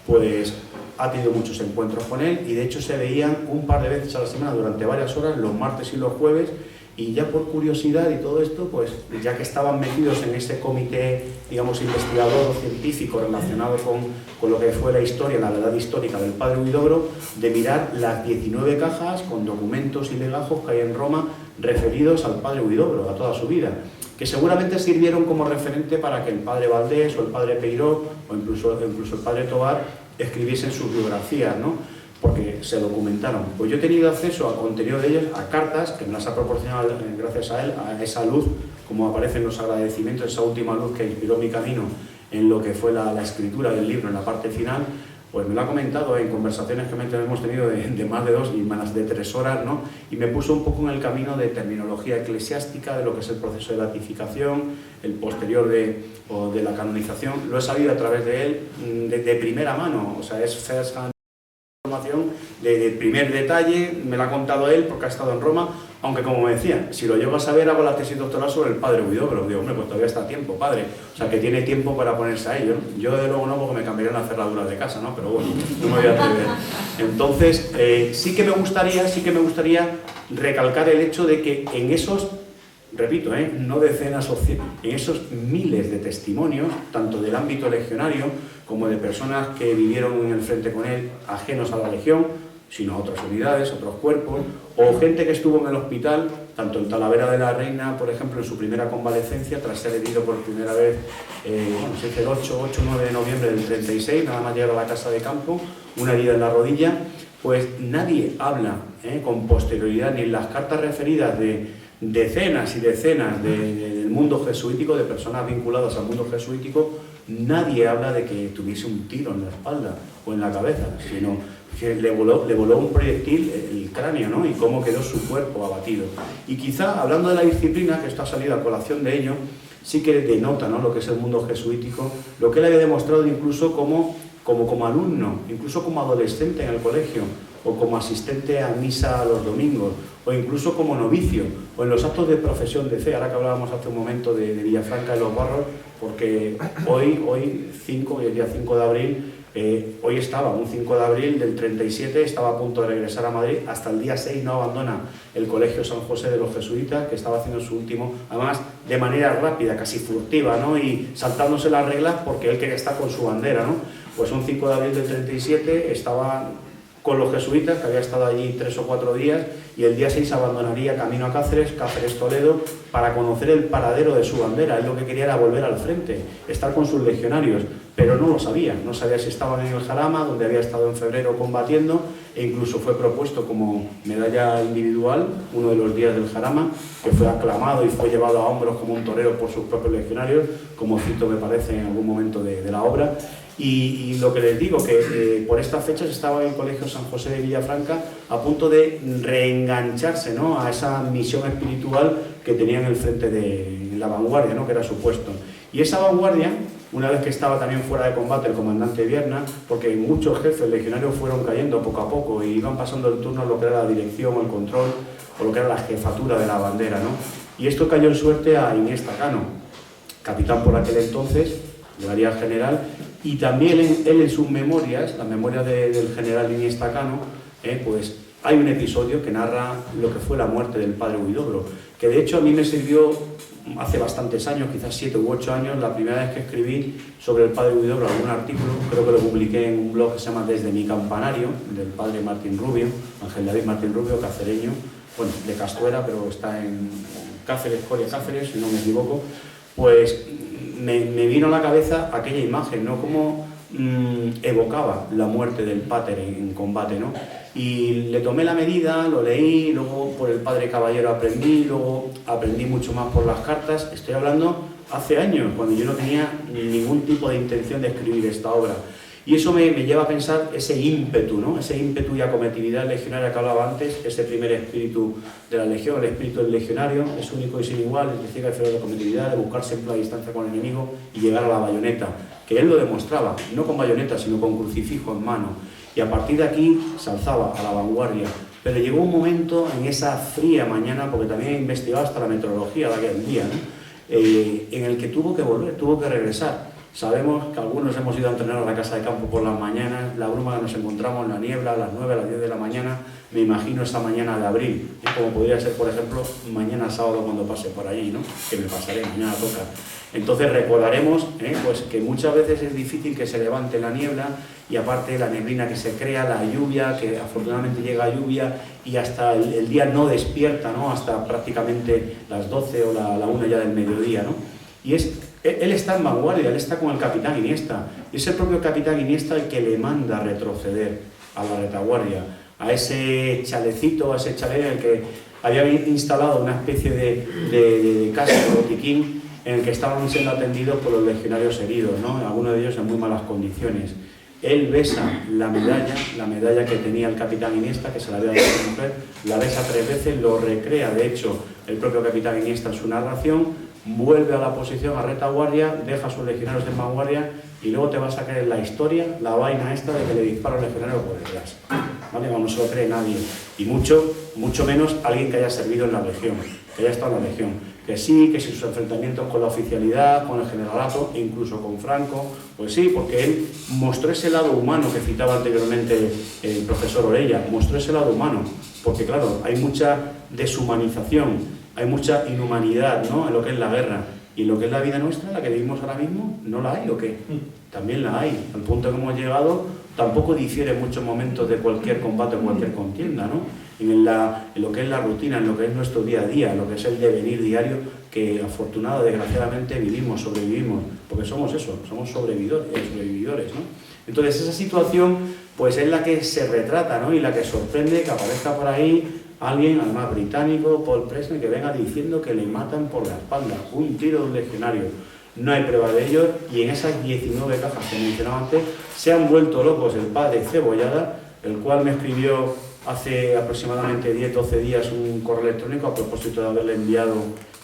pues ha tenido muchos encuentros con él, y de hecho se veían un par de veces a la semana durante varias horas, los martes y los jueves, y ya por curiosidad y todo esto, pues ya que estaban metidos en ese comité, digamos, investigador o científico relacionado con lo que fue la historia, la verdad histórica del padre Huidobro, de mirar las 19 cajas con documentos y legajos que hay en Roma referidos al padre Huidobro, a toda su vida, que seguramente sirvieron como referente para que el padre Valdés o el padre Peiró o incluso el padre Tobar escribiesen sus biografías, ¿no? Porque se documentaron. Pues yo he tenido acceso al contenido de ellos, a cartas que me las ha proporcionado gracias a él, a esa luz, como aparecen los agradecimientos, esa última luz que inspiró mi camino en lo que fue la escritura del libro, en la parte final. Pues me lo ha comentado en conversaciones que hemos tenido de más de 2 y más de 3 horas, ¿no? Y me puso un poco en el camino de terminología eclesiástica, de lo que es el proceso de beatificación, el posterior de la canonización. Lo he sabido a través de él de primera mano, o sea, es first hand información de primer detalle, me lo ha contado él porque ha estado en Roma, aunque como me decía, si lo llego a saber hago la tesis doctoral sobre el padre Huidobro. Digo, hombre, pues todavía está a tiempo, padre, o sea que tiene tiempo para ponerse a ello, ¿no? Yo de luego no, porque me cambiarían las cerraduras de casa, ¿no? Pero bueno, no me voy a atrever. Entonces, sí que me gustaría recalcar el hecho de que en esos, repito, no decenas o cien, en esos miles de testimonios, tanto del ámbito legionario como de personas que vivieron en el frente con él, ajenos a la legión, sino a otras unidades, otros cuerpos, o gente que estuvo en el hospital, tanto en Talavera de la Reina, por ejemplo, en su primera convalecencia, tras ser herido por primera vez, no sé, el 8 o 9 de noviembre del 36, nada más llegar a la casa de campo, una herida en la rodilla, pues nadie habla con posterioridad, ni en las cartas referidas de decenas y decenas del mundo jesuítico, de personas vinculadas al mundo jesuítico, nadie habla de que tuviese un tiro en la espalda o en la cabeza, sino que le voló un proyectil el cráneo, ¿no? Y cómo quedó su cuerpo abatido. Y quizá, hablando de la disciplina, que esto ha salido a colación de ello, sí que denota, ¿no?, lo que es el mundo jesuítico, lo que él había demostrado incluso como alumno, incluso como adolescente en el colegio, o como asistente a misa los domingos, o incluso como novicio, o en los actos de profesión de fe. Ahora que hablábamos hace un momento de Villafranca de los Barros, porque hoy el día 5 de abril, hoy estaba, un 5 de abril del 37, estaba a punto de regresar a Madrid, hasta el día 6 no abandona el Colegio San José de los Jesuitas, que estaba haciendo su último, además de manera rápida, casi furtiva, ¿no?, y saltándose las reglas porque él quería estar con su bandera, ¿no? Pues un 5 de abril del 37 estaba con los jesuitas, que había estado allí 3 o 4 días, y el día 6 abandonaría camino a Cáceres, Toledo, para conocer el paradero de su bandera. Él lo que quería era volver al frente, estar con sus legionarios. pero no lo sabía, no sabía si estaban en el Jarama, donde había estado en febrero combatiendo, e incluso fue propuesto como medalla individual uno de los días del Jarama, que fue aclamado y fue llevado a hombros como un torero por sus propios legionarios, como cito me parece en algún momento de la obra. Y lo que les digo, que por estas fechas estaba en el Colegio San José de Villafranca a punto de reengancharse, ¿no?, a esa misión espiritual que tenía en el frente de la vanguardia, ¿no?, que era su puesto. Y esa vanguardia, una vez que estaba también fuera de combate el comandante Vierna, porque muchos jefes legionarios fueron cayendo poco a poco y iban pasando el turno a lo que era la dirección o el control o lo que era la jefatura de la bandera, ¿no? Y esto cayó en suerte a Iniesta Cano, capitán por aquel entonces, llegaría general, y también él en sus memorias, las memorias del general Iniesta Cano, pues hay un episodio que narra lo que fue la muerte del padre Huidobro, que de hecho a mí me sirvió hace bastantes años, quizás 7 u 8 años, la primera vez que escribí sobre el padre Huidobro algún artículo, creo que lo publiqué en un blog que se llama Desde mi campanario, del padre Martín Rubio, Ángel David Martín Rubio, cacereño, bueno, de Castuera, pero está en Cáceres, Coria Cáceres, si no me equivoco. Pues me vino a la cabeza aquella imagen, ¿no?, cómo evocaba la muerte del pater en combate, ¿no? Y le tomé la medida, lo leí, luego por el padre Caballero aprendí, luego aprendí mucho más por las cartas. Estoy hablando hace años, cuando yo no tenía ningún tipo de intención de escribir esta obra. Y eso me lleva a pensar ese ímpetu, ¿no?, ese ímpetu y acometividad legionaria que hablaba antes, ese primer espíritu de la legión, el espíritu del legionario, es único y sin igual, es decir, hay de acometividad, de buscar siempre la distancia con el enemigo y llegar a la bayoneta, que él lo demostraba, no con bayoneta, sino con crucifijo en mano. Y a partir de aquí se alzaba a la vanguardia. Pero llegó un momento en esa fría mañana, porque también he investigado hasta la meteorología de aquel día, ¿no?, en el que tuvo que volver, tuvo que regresar. Sabemos que algunos hemos ido a entrenar a la casa de campo por las mañanas, la bruma que nos encontramos, la niebla, a las 9, a las 10 de la mañana, me imagino esa mañana de abril, como podría ser, por ejemplo, mañana sábado cuando pase por allí, ¿no?, que me pasaré, mañana toca. Entonces recordaremos pues que muchas veces es difícil que se levante la niebla, y aparte la neblina que se crea, la lluvia, que afortunadamente llega lluvia y hasta el día no despierta, ¿no?, hasta prácticamente las 12 o la 1 ya del mediodía, ¿no? Y él está en vanguardia, él está con el capitán Iniesta, y es el propio capitán Iniesta el que le manda a retroceder a la retaguardia, a ese chalecito, a ese chalet en el que había instalado una especie de casa de botiquín en el que estaban siendo atendidos por los legionarios heridos, ¿no?, algunos de ellos en muy malas condiciones. Él besa la medalla que tenía el capitán Iniesta, que se la había dado a su mujer, la besa 3 veces, lo recrea, de hecho, el propio capitán Iniesta en su narración, vuelve a la posición, a retaguardia, deja a sus legionarios en vanguardia, y luego te vas a creer la historia, la vaina esta de que le dispara al legionario por detrás. ¿Vale? No se lo cree nadie, y mucho menos alguien que haya servido en la legión, que haya estado en la legión. Que sí, que si sus enfrentamientos con la oficialidad, con el generalato, e incluso con Franco, pues sí, porque él mostró ese lado humano que citaba anteriormente el profesor Orella, mostró ese lado humano, porque claro, hay mucha deshumanización, hay mucha inhumanidad, ¿no?, en lo que es la guerra, y lo que es la vida nuestra, la que vivimos ahora mismo, ¿no la hay o qué? También la hay. Al punto que hemos llegado, tampoco difiere en muchos momentos de cualquier combate o cualquier contienda, ¿no?, en lo que es la rutina, en lo que es nuestro día a día, en lo que es el devenir diario que afortunadamente, desgraciadamente vivimos, sobrevivimos, porque somos eso, somos sobrevividores, ¿no? Entonces esa situación pues es la que se retrata, ¿no?, y la que sorprende que aparezca por ahí alguien, además británico, Paul Presney, que venga diciendo que le matan por la espalda, un tiro de un legionario. No hay prueba de ello, y en esas 19 cajas que mencionaba antes se han vuelto locos el padre Cebollada, el cual me escribió hace aproximadamente 10-12 días un correo electrónico a propósito de haberle enviado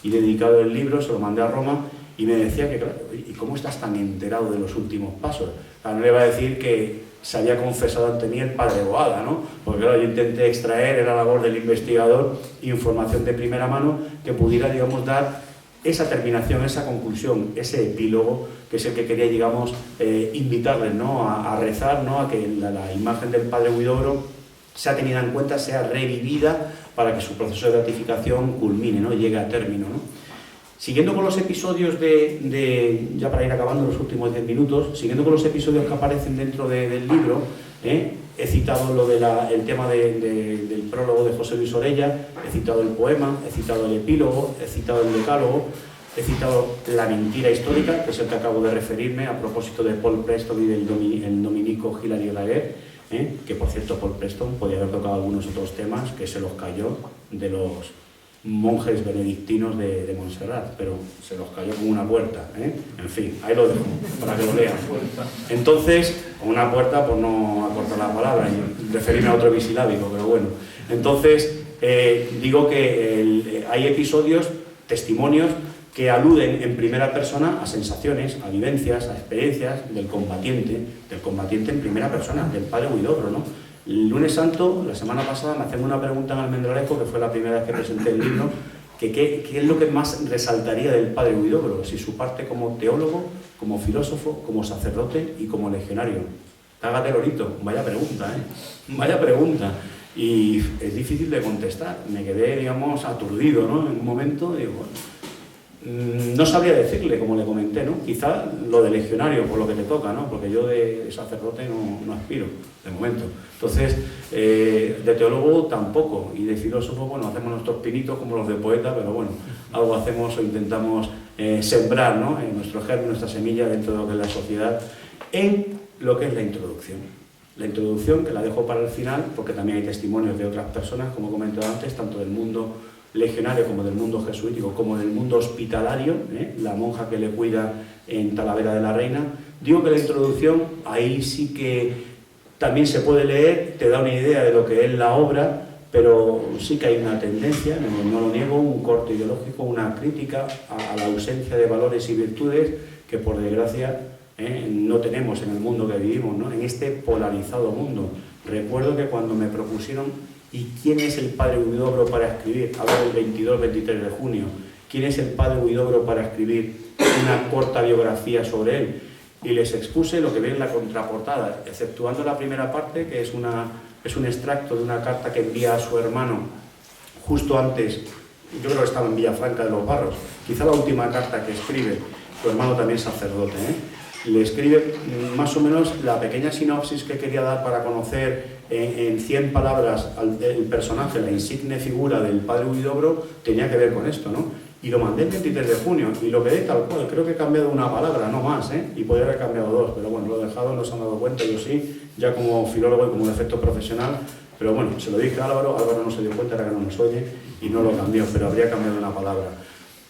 y dedicado el libro, se lo mandé a Roma, y me decía que, claro, ¿y cómo estás tan enterado de los últimos pasos? No le iba a decir que se había confesado ante mí el padre Boada, ¿no? Porque claro, yo intenté extraer, era labor del investigador, información de primera mano que pudiera, digamos, dar esa terminación, esa conclusión, ese epílogo, que es el que quería, digamos, invitarles, ¿no?, a rezar, ¿no?, a que la imagen del padre Huidobro sea tenida en cuenta, sea revivida para que su proceso de beatificación culmine, ¿no?, llegue a término, ¿no? Siguiendo con los episodios ya para ir acabando los últimos 10 minutos, siguiendo con los episodios que aparecen dentro del libro, he citado el tema del prólogo de José Luis Orella, he citado el poema, he citado el epílogo, he citado el decálogo. He citado La mentira histórica, que es el que acabo de referirme, a propósito de Paul Preston y del el dominico Hilario Daguerre, que por cierto Paul Preston podía haber tocado algunos otros temas que se los cayó de los monjes benedictinos de Montserrat, pero se los cayó con una puerta, En fin, ahí lo dejo, para que lo lean. Entonces, con una puerta, pues no acortar la palabra y referirme a otro bisilábico, pero bueno. Entonces, digo que hay episodios, testimonios, que aluden en primera persona a sensaciones, a vivencias, a experiencias del combatiente en primera persona, del padre Huidobro, ¿no? El lunes santo, la semana pasada, me hacen una pregunta en Almendralejo, que fue la primera vez que presenté el libro, que qué es lo que más resaltaría del padre Huidobro, si su parte como teólogo, como filósofo, como sacerdote y como legionario. Hágate lorito, vaya pregunta, Vaya pregunta. Y es difícil de contestar. Me quedé, digamos, aturdido, ¿no? En un momento, digo, no sabría decirle, como le comenté, ¿no? Quizá lo de legionario, por lo que te toca, ¿no? Porque yo de sacerdote no aspiro, de momento. Entonces, de teólogo tampoco, y de filósofo, bueno, hacemos nuestros pinitos como los de poeta, pero bueno, algo hacemos o intentamos sembrar, ¿no? En nuestro germen, nuestra semilla dentro de lo que es la sociedad, en lo que es la introducción. La introducción, que la dejo para el final, porque también hay testimonios de otras personas, como he comentado antes, tanto del mundo legionario como del mundo jesuítico, como del mundo hospitalario, la monja que le cuida en Talavera de la Reina. Digo que la introducción, ahí sí que también se puede leer, te da una idea de lo que es la obra, pero sí que hay una tendencia, no lo niego, un corte ideológico, una crítica a la ausencia de valores y virtudes que por desgracia no tenemos en el mundo que vivimos, ¿no? En este polarizado mundo. Recuerdo que cuando me propusieron ¿y quién es el padre Huidobro para escribir? Hablo del 22-23 de junio. ¿Quién es el padre Huidobro para escribir una corta biografía sobre él? Y les expuse lo que ve en la contraportada, exceptuando la primera parte, que es un extracto de una carta que envía a su hermano justo antes, yo creo que estaba en Villafranca de los Barros, quizá la última carta que escribe, su hermano también sacerdote, le escribe más o menos la pequeña sinopsis que quería dar para conocer en 100 palabras el personaje, la insigne figura del padre Huidobro, tenía que ver con esto, ¿no? Y lo mandé el 23 de junio y lo quedé tal cual, creo que he cambiado una palabra, no más, y podría haber cambiado dos, pero bueno, lo he dejado, no se han dado cuenta, yo sí, ya como filólogo y como defecto profesional, pero bueno, se lo dije a Álvaro no se dio cuenta, era que no nos oye y no lo cambió, pero habría cambiado una palabra.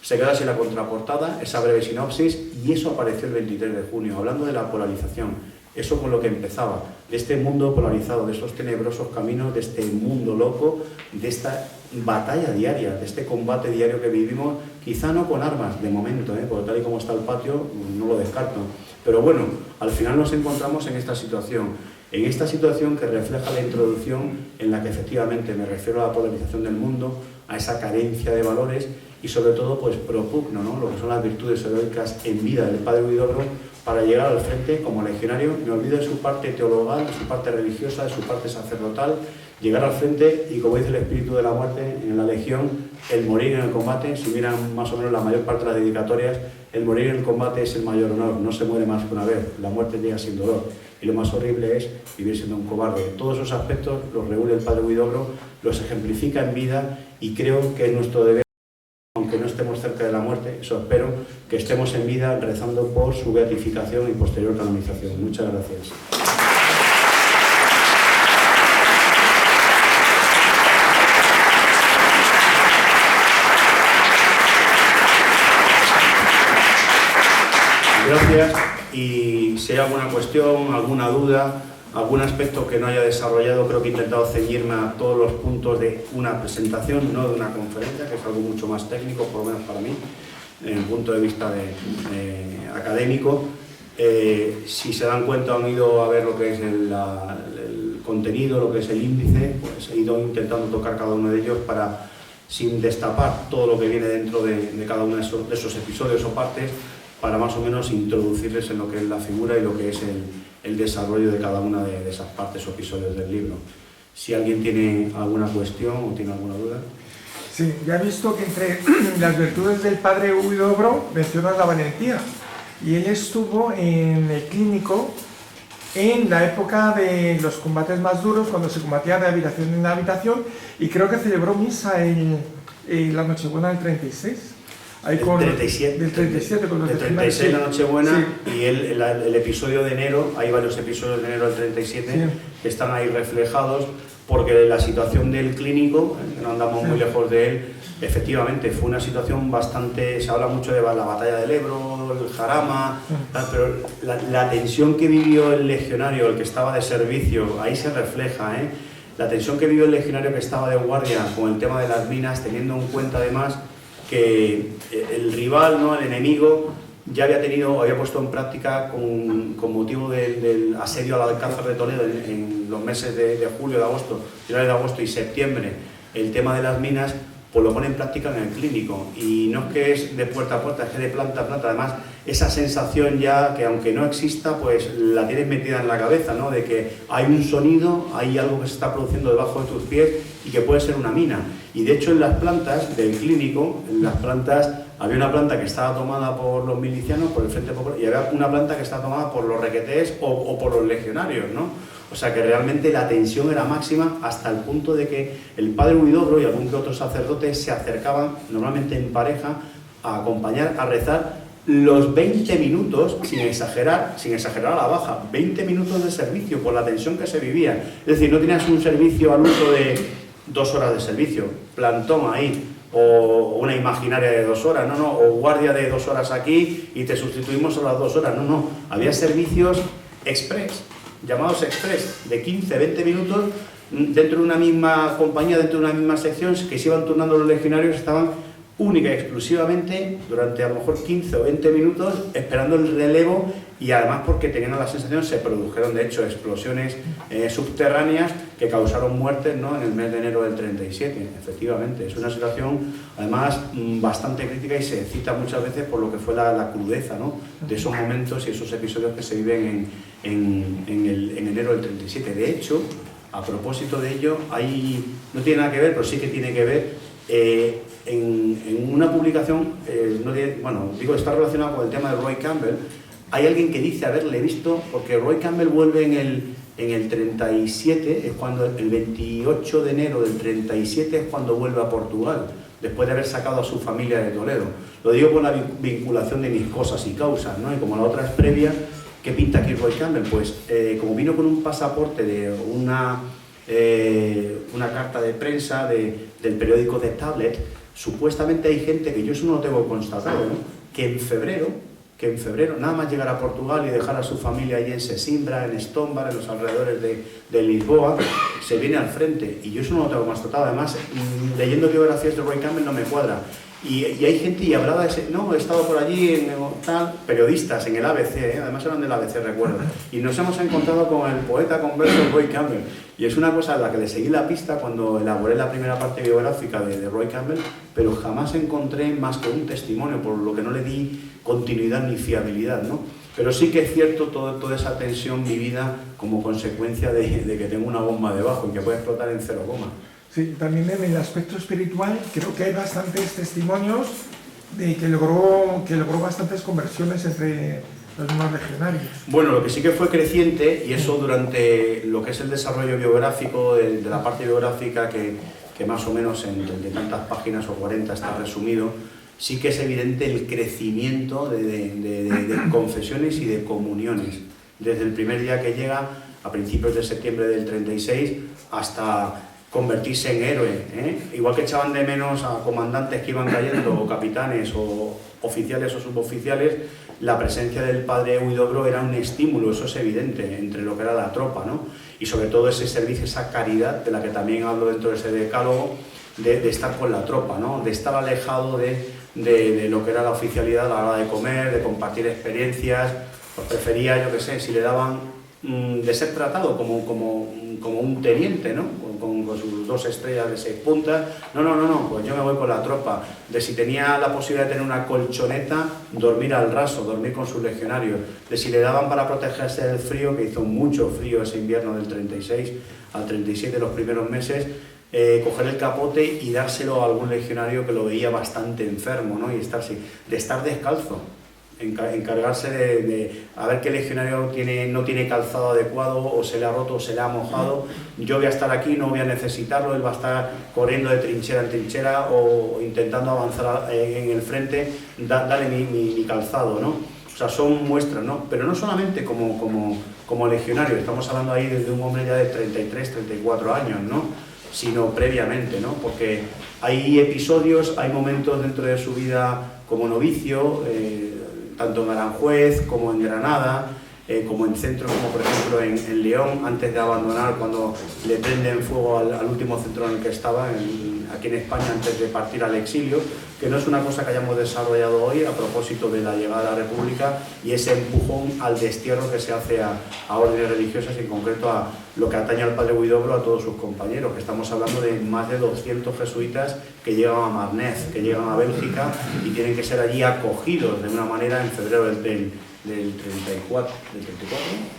Se queda así la contraportada, esa breve sinopsis, y eso apareció el 23 de junio, hablando de la polarización. Eso con lo que empezaba, de este mundo polarizado, de esos tenebrosos caminos, de este mundo loco, de esta batalla diaria, de este combate diario que vivimos, quizá no con armas, de momento, porque tal y como está el patio, no lo descarto. Pero bueno, al final nos encontramos en esta situación que refleja la introducción en la que efectivamente me refiero a la polarización del mundo, a esa carencia de valores y sobre todo pues propugno, ¿no? Lo que son las virtudes heroicas en vida del padre Huidobro para llegar al frente como legionario. Me olvido de su parte teologal, de su parte religiosa, de su parte sacerdotal, llegar al frente y, como dice el espíritu de la muerte en la legión, el morir en el combate. Si miran más o menos la mayor parte de las dedicatorias, el morir en el combate es el mayor honor, no se muere más que una vez, la muerte llega sin dolor y lo más horrible es vivir siendo un cobarde. Todos esos aspectos los reúne el padre Huidobro, los ejemplifica en vida y creo que es nuestro deber, aunque no estemos cerca de la muerte, eso espero, que estemos en vida rezando por su beatificación y posterior canonización. Muchas gracias. Gracias, y si hay alguna cuestión, alguna duda, algún aspecto que no haya desarrollado, creo que he intentado ceñirme a todos los puntos de una presentación, no de una conferencia, que es algo mucho más técnico, por lo menos para mí, en el punto de vista académico. Si se dan cuenta, han ido a ver lo que es el contenido, lo que es el índice, pues he ido intentando tocar cada uno de ellos para, sin destapar todo lo que viene dentro de cada uno de esos episodios o partes, para más o menos introducirles en lo que es la figura y lo que es el desarrollo de cada una de esas partes o episodios del libro. Si alguien tiene alguna cuestión o tiene alguna duda. Sí, ya he visto que entre las virtudes del padre Huidobro mencionas la valentía, y él estuvo en el clínico en la época de los combates más duros, cuando se combatía de habitación en habitación, y creo que celebró misa la Nochebuena del 36. Ahí el con, 37. Del 37 con los del de 36 la Nochebuena, sí. y el episodio de enero, hay varios episodios de enero del 37 Sí. que están ahí reflejados, porque la situación del clínico, que no andamos muy lejos de él, efectivamente fue una situación bastante, se habla mucho de la batalla del Ebro, el Jarama, pero la tensión que vivió el legionario, el que estaba de servicio, ahí se refleja, la tensión que vivió el legionario que estaba de guardia con el tema de las minas, teniendo en cuenta además que el rival, ¿no?, el enemigo, ya había puesto en práctica con motivo del asedio al Alcázar de Toledo en los meses de julio, de agosto, finales de agosto y septiembre, el tema de las minas, pues lo pone en práctica en el clínico, y no es que es de puerta a puerta, es que de planta a planta. Además, esa sensación ya que aunque no exista, pues la tienes metida en la cabeza, ¿no?, de que hay un sonido, hay algo que se está produciendo debajo de tus pies y que puede ser una mina. Y de hecho en las plantas del clínico, había una planta que estaba tomada por los milicianos, por el Frente Popular, y había una planta que estaba tomada por los requetés o por los legionarios, ¿no? O sea que realmente la tensión era máxima, hasta el punto de que el padre Huidobro y algún que otro sacerdote se acercaban, normalmente en pareja, a acompañar, a rezar los 20 minutos, sin exagerar a la baja, 20 minutos de servicio por la tensión que se vivía. Es decir, no tenías un servicio al uso de 2 horas de servicio, plantón ahí, o una imaginaria de 2 horas, no, o guardia de 2 horas aquí y te sustituimos a las 2 horas, no, había servicios express, llamados express, de 15-20 minutos dentro de una misma compañía, dentro de una misma sección, que se iban turnando los legionarios, estaban única y exclusivamente durante a lo mejor 15 o 20 minutos esperando el relevo, y además porque tenían la sensación, se produjeron de hecho explosiones subterráneas que causaron muertes, ¿no?, en el mes de enero del 37, efectivamente. Es una situación además bastante crítica, y se cita muchas veces por lo que fue la crudeza, ¿no?, de esos momentos y esos episodios que se viven en enero del 37. De hecho, a propósito de ello, no tiene nada que ver, pero sí que tiene que ver. En una publicación, está relacionado con el tema de Roy Campbell. Hay alguien que dice haberle visto, porque Roy Campbell vuelve en el 37, es cuando el 28 de enero del 37 es cuando vuelve a Portugal, después de haber sacado a su familia de Toledo. Lo digo por la vinculación de mis cosas y causas, ¿no? Y como la otra es previa, ¿qué pinta aquí Roy Campbell? Pues como vino con un pasaporte de una carta de prensa del periódico The Tablet, supuestamente hay gente, que yo eso no lo tengo constatado, ¿no?, que en febrero, nada más llegar a Portugal y dejar a su familia allí en Sesimbra, en Estómbar, en los alrededores de Lisboa, se viene al frente, y yo eso no lo tengo constatado. Además, leyendo biografías de Roy Campbell no me cuadra. Y hay gente, y hablaba de ese, no, he estado por allí, periodistas en el ABC, además eran del ABC, recuerdo, y nos hemos encontrado con el poeta converso Roy Campbell, y es una cosa a la que le seguí la pista cuando elaboré la primera parte biográfica de Roy Campbell, pero jamás encontré más que un testimonio, por lo que no le di continuidad ni fiabilidad, ¿no? Pero sí que es cierto toda esa tensión vivida como consecuencia de que tengo una bomba debajo y que puede explotar en 0, Sí, también en el aspecto espiritual creo que hay bastantes testimonios de que logró bastantes conversiones entre los demás legionarios. Bueno, lo que sí que fue creciente, y eso durante lo que es el desarrollo biográfico, de la parte biográfica que más o menos en 30 y tantas páginas o 40 está resumido, sí que es evidente el crecimiento de confesiones y de comuniones. Desde el primer día que llega, a principios de septiembre del 36, hasta convertirse en héroe, igual que echaban de menos a comandantes que iban cayendo, o capitanes, o oficiales o suboficiales, la presencia del padre Huidobro era un estímulo, eso es evidente, entre lo que era la tropa, ¿no? Y sobre todo ese servicio, esa caridad, de la que también hablo dentro de ese decálogo, de estar con la tropa, ¿no?, de estar alejado de lo que era la oficialidad a la hora de comer, de compartir experiencias. Pues prefería, yo qué sé, si le daban de ser tratado como un teniente, ¿no?, con sus 2 estrellas de 6 puntas, no, pues yo me voy con la tropa. De si tenía la posibilidad de tener una colchoneta, dormir al raso, dormir con sus legionarios. De si le daban para protegerse del frío, que hizo mucho frío ese invierno del 36 al 37, los primeros meses, coger el capote y dárselo a algún legionario que lo veía bastante enfermo, ¿no?, y de estar descalzo. encargarse de a ver qué legionario no tiene calzado adecuado, o se le ha roto o se le ha mojado. Yo voy a estar aquí, no voy a necesitarlo, él va a estar corriendo de trinchera en trinchera o intentando avanzar en el frente, dale mi calzado, ¿no? O sea, son muestras, ¿no? Pero no solamente como legionario, estamos hablando ahí desde un hombre ya de 33, 34 años, ¿no? Sino previamente, ¿no? Porque hay episodios, hay momentos dentro de su vida como novicio, tanto en Aranjuez como en Granada, como en centros como por ejemplo en León, antes de abandonar, cuando le prenden fuego al último centro en el que estaba, aquí en España, antes de partir al exilio, que no es una cosa que hayamos desarrollado hoy a propósito de la llegada a la República y ese empujón al destierro que se hace a órdenes religiosas, y en concreto a lo que atañe al padre Huidobro, a todos sus compañeros, que estamos hablando de más de 200 jesuitas que llegan a Marnez, que llegan a Bélgica y tienen que ser allí acogidos de una manera en febrero del 34,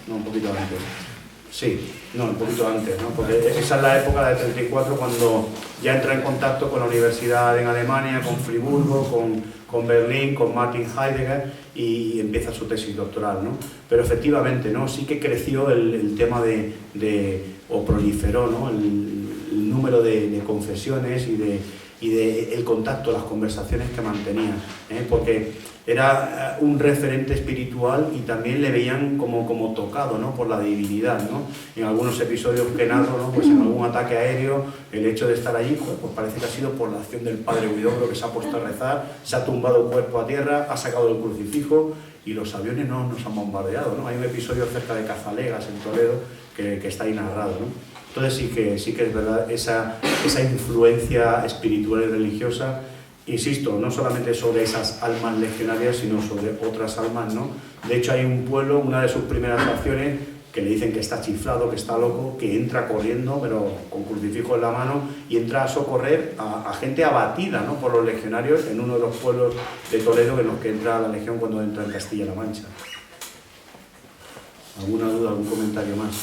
no, un poquito antes. Sí, no, un poquito antes, ¿no? Porque esa es la época del 34, cuando ya entra en contacto con la universidad en Alemania, con Friburgo, con Berlín, con Martin Heidegger, y empieza su tesis doctoral, ¿no? Pero efectivamente, ¿no? Sí que creció el tema o proliferó, ¿no? El número de confesiones y el contacto, las conversaciones que mantenía, porque era un referente espiritual y también le veían como tocado, ¿no? Por la divinidad, ¿no? En algunos episodios que narro, ¿no? Pues en algún ataque aéreo, el hecho de estar allí, pues parece que ha sido por la acción del padre Huidobro, que se ha puesto a rezar, se ha tumbado el cuerpo a tierra, ha sacado el crucifijo y los aviones no nos han bombardeado, ¿no? Hay un episodio cerca de Cazalegas, en Toledo, que está ahí narrado, ¿no? Entonces sí que es verdad esa influencia espiritual y religiosa. Insisto, no solamente sobre esas almas legionarias, sino sobre otras almas, ¿no? De hecho, hay un pueblo, una de sus primeras acciones, que le dicen que está chiflado, que está loco, que entra corriendo, pero con crucifijo en la mano, y entra a socorrer a gente abatida, ¿no? Por los legionarios en uno de los pueblos de Toledo en los que entra la legión cuando entra en Castilla-La Mancha. ¿Alguna duda, algún comentario más?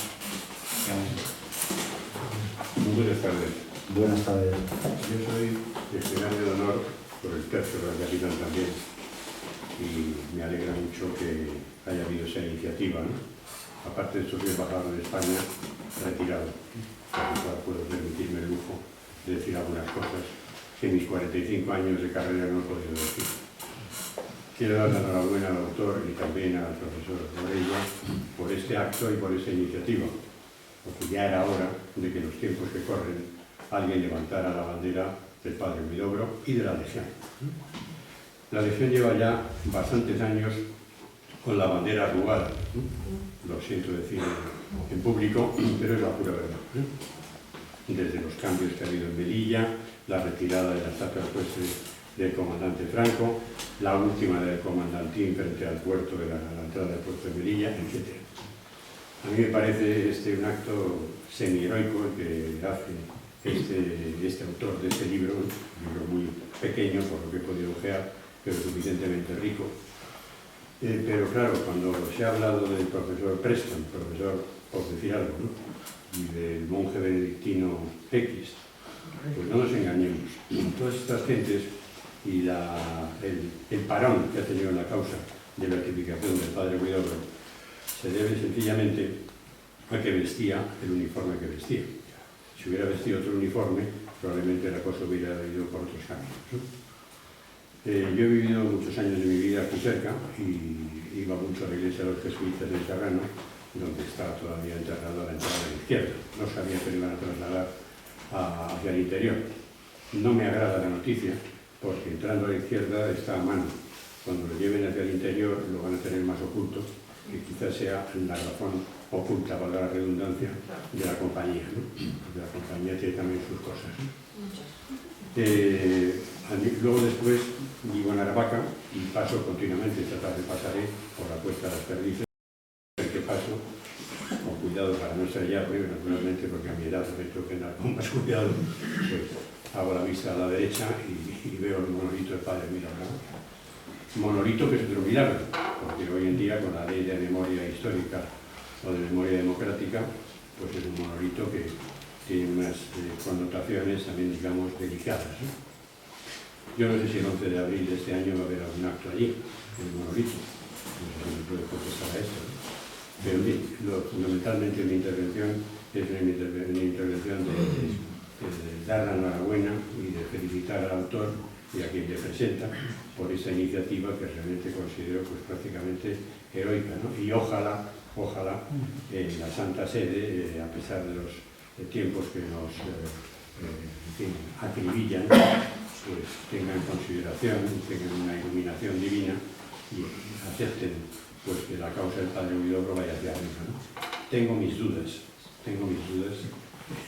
Muy buenas tardes. Buenas tardes. Yo soy legionario de honor por el tercio de la capitán también, y me alegra mucho que haya habido esa iniciativa, ¿no? Aparte de eso, soy embajador de España retirado, por lo cual puedo permitirme el lujo de decir algunas cosas que en mis 45 años de carrera no he podido decir. Quiero dar la enhorabuena al autor y también al profesor Morella por este acto y por esta iniciativa, porque ya era hora de que en los tiempos que corren alguien levantara la bandera del padre Huidobro y de la Legión. La Legión lleva ya bastantes años con la bandera arrugada, lo siento decir en público, pero es la pura verdad. Desde los cambios que ha habido en Melilla, la retirada de la estatua del comandante Franco, la última del comandantín frente al puerto, de la entrada del puerto de Melilla, etc. A mí me parece un acto semi-heroico que hace este autor de este libro, un libro muy pequeño por lo que he podido ojear, pero suficientemente rico. Pero claro, cuando se ha hablado del profesor Preston, profesor, por decir algo, ¿no? Y del monje benedictino X, pues no nos engañemos. Todas estas gentes y el parón que ha tenido en la causa de la beatificación del padre Huidobro se debe sencillamente a que vestía el uniforme que vestía. Si hubiera vestido otro uniforme, probablemente la cosa hubiera ido por otros caminos, ¿no? Yo he vivido muchos años de mi vida aquí cerca y iba mucho a la iglesia de los jesuitas del Terrano, donde está todavía enterrado a la entrada de la izquierda. No sabía que lo iban a trasladar hacia el interior. No me agrada la noticia, porque entrando a la izquierda está a mano. Cuando lo lleven hacia el interior lo van a tener más oculto, que quizás sea la razón oculta, valga la redundancia, de la compañía, ¿no? Porque la compañía tiene también sus cosas, ¿no? Luego después vivo en Aravaca y paso continuamente, esta tarde pasaré por la Cuesta de las Perdices, el que paso, con cuidado para no estrellarme, naturalmente, porque a mi edad me tengo que andar con más cuidado, pues hago la vista a la derecha y veo el monolito del padre Milagro. Monolito que es otro milagro, porque hoy en día con la ley de memoria histórica o de memoria democrática, pues es un monolito que tiene unas connotaciones también, digamos, delicadas, ¿no? Yo no sé si el 11 de abril de este año va a haber algún acto allí, en el monolito. No sé si me puede contestar a esto, ¿no? Pero bien, fundamentalmente mi intervención es una intervención de dar la enhorabuena y de felicitar al autor y a quien le presenta por esta iniciativa que realmente considero pues prácticamente heroica, ¿no? Y ojalá la Santa Sede, a pesar de los tiempos que nos acribillan, pues tengan consideración, tengan una iluminación divina y acepten pues que la causa del Padre Huidobro vaya hacia arriba, ¿no? Tengo mis dudas,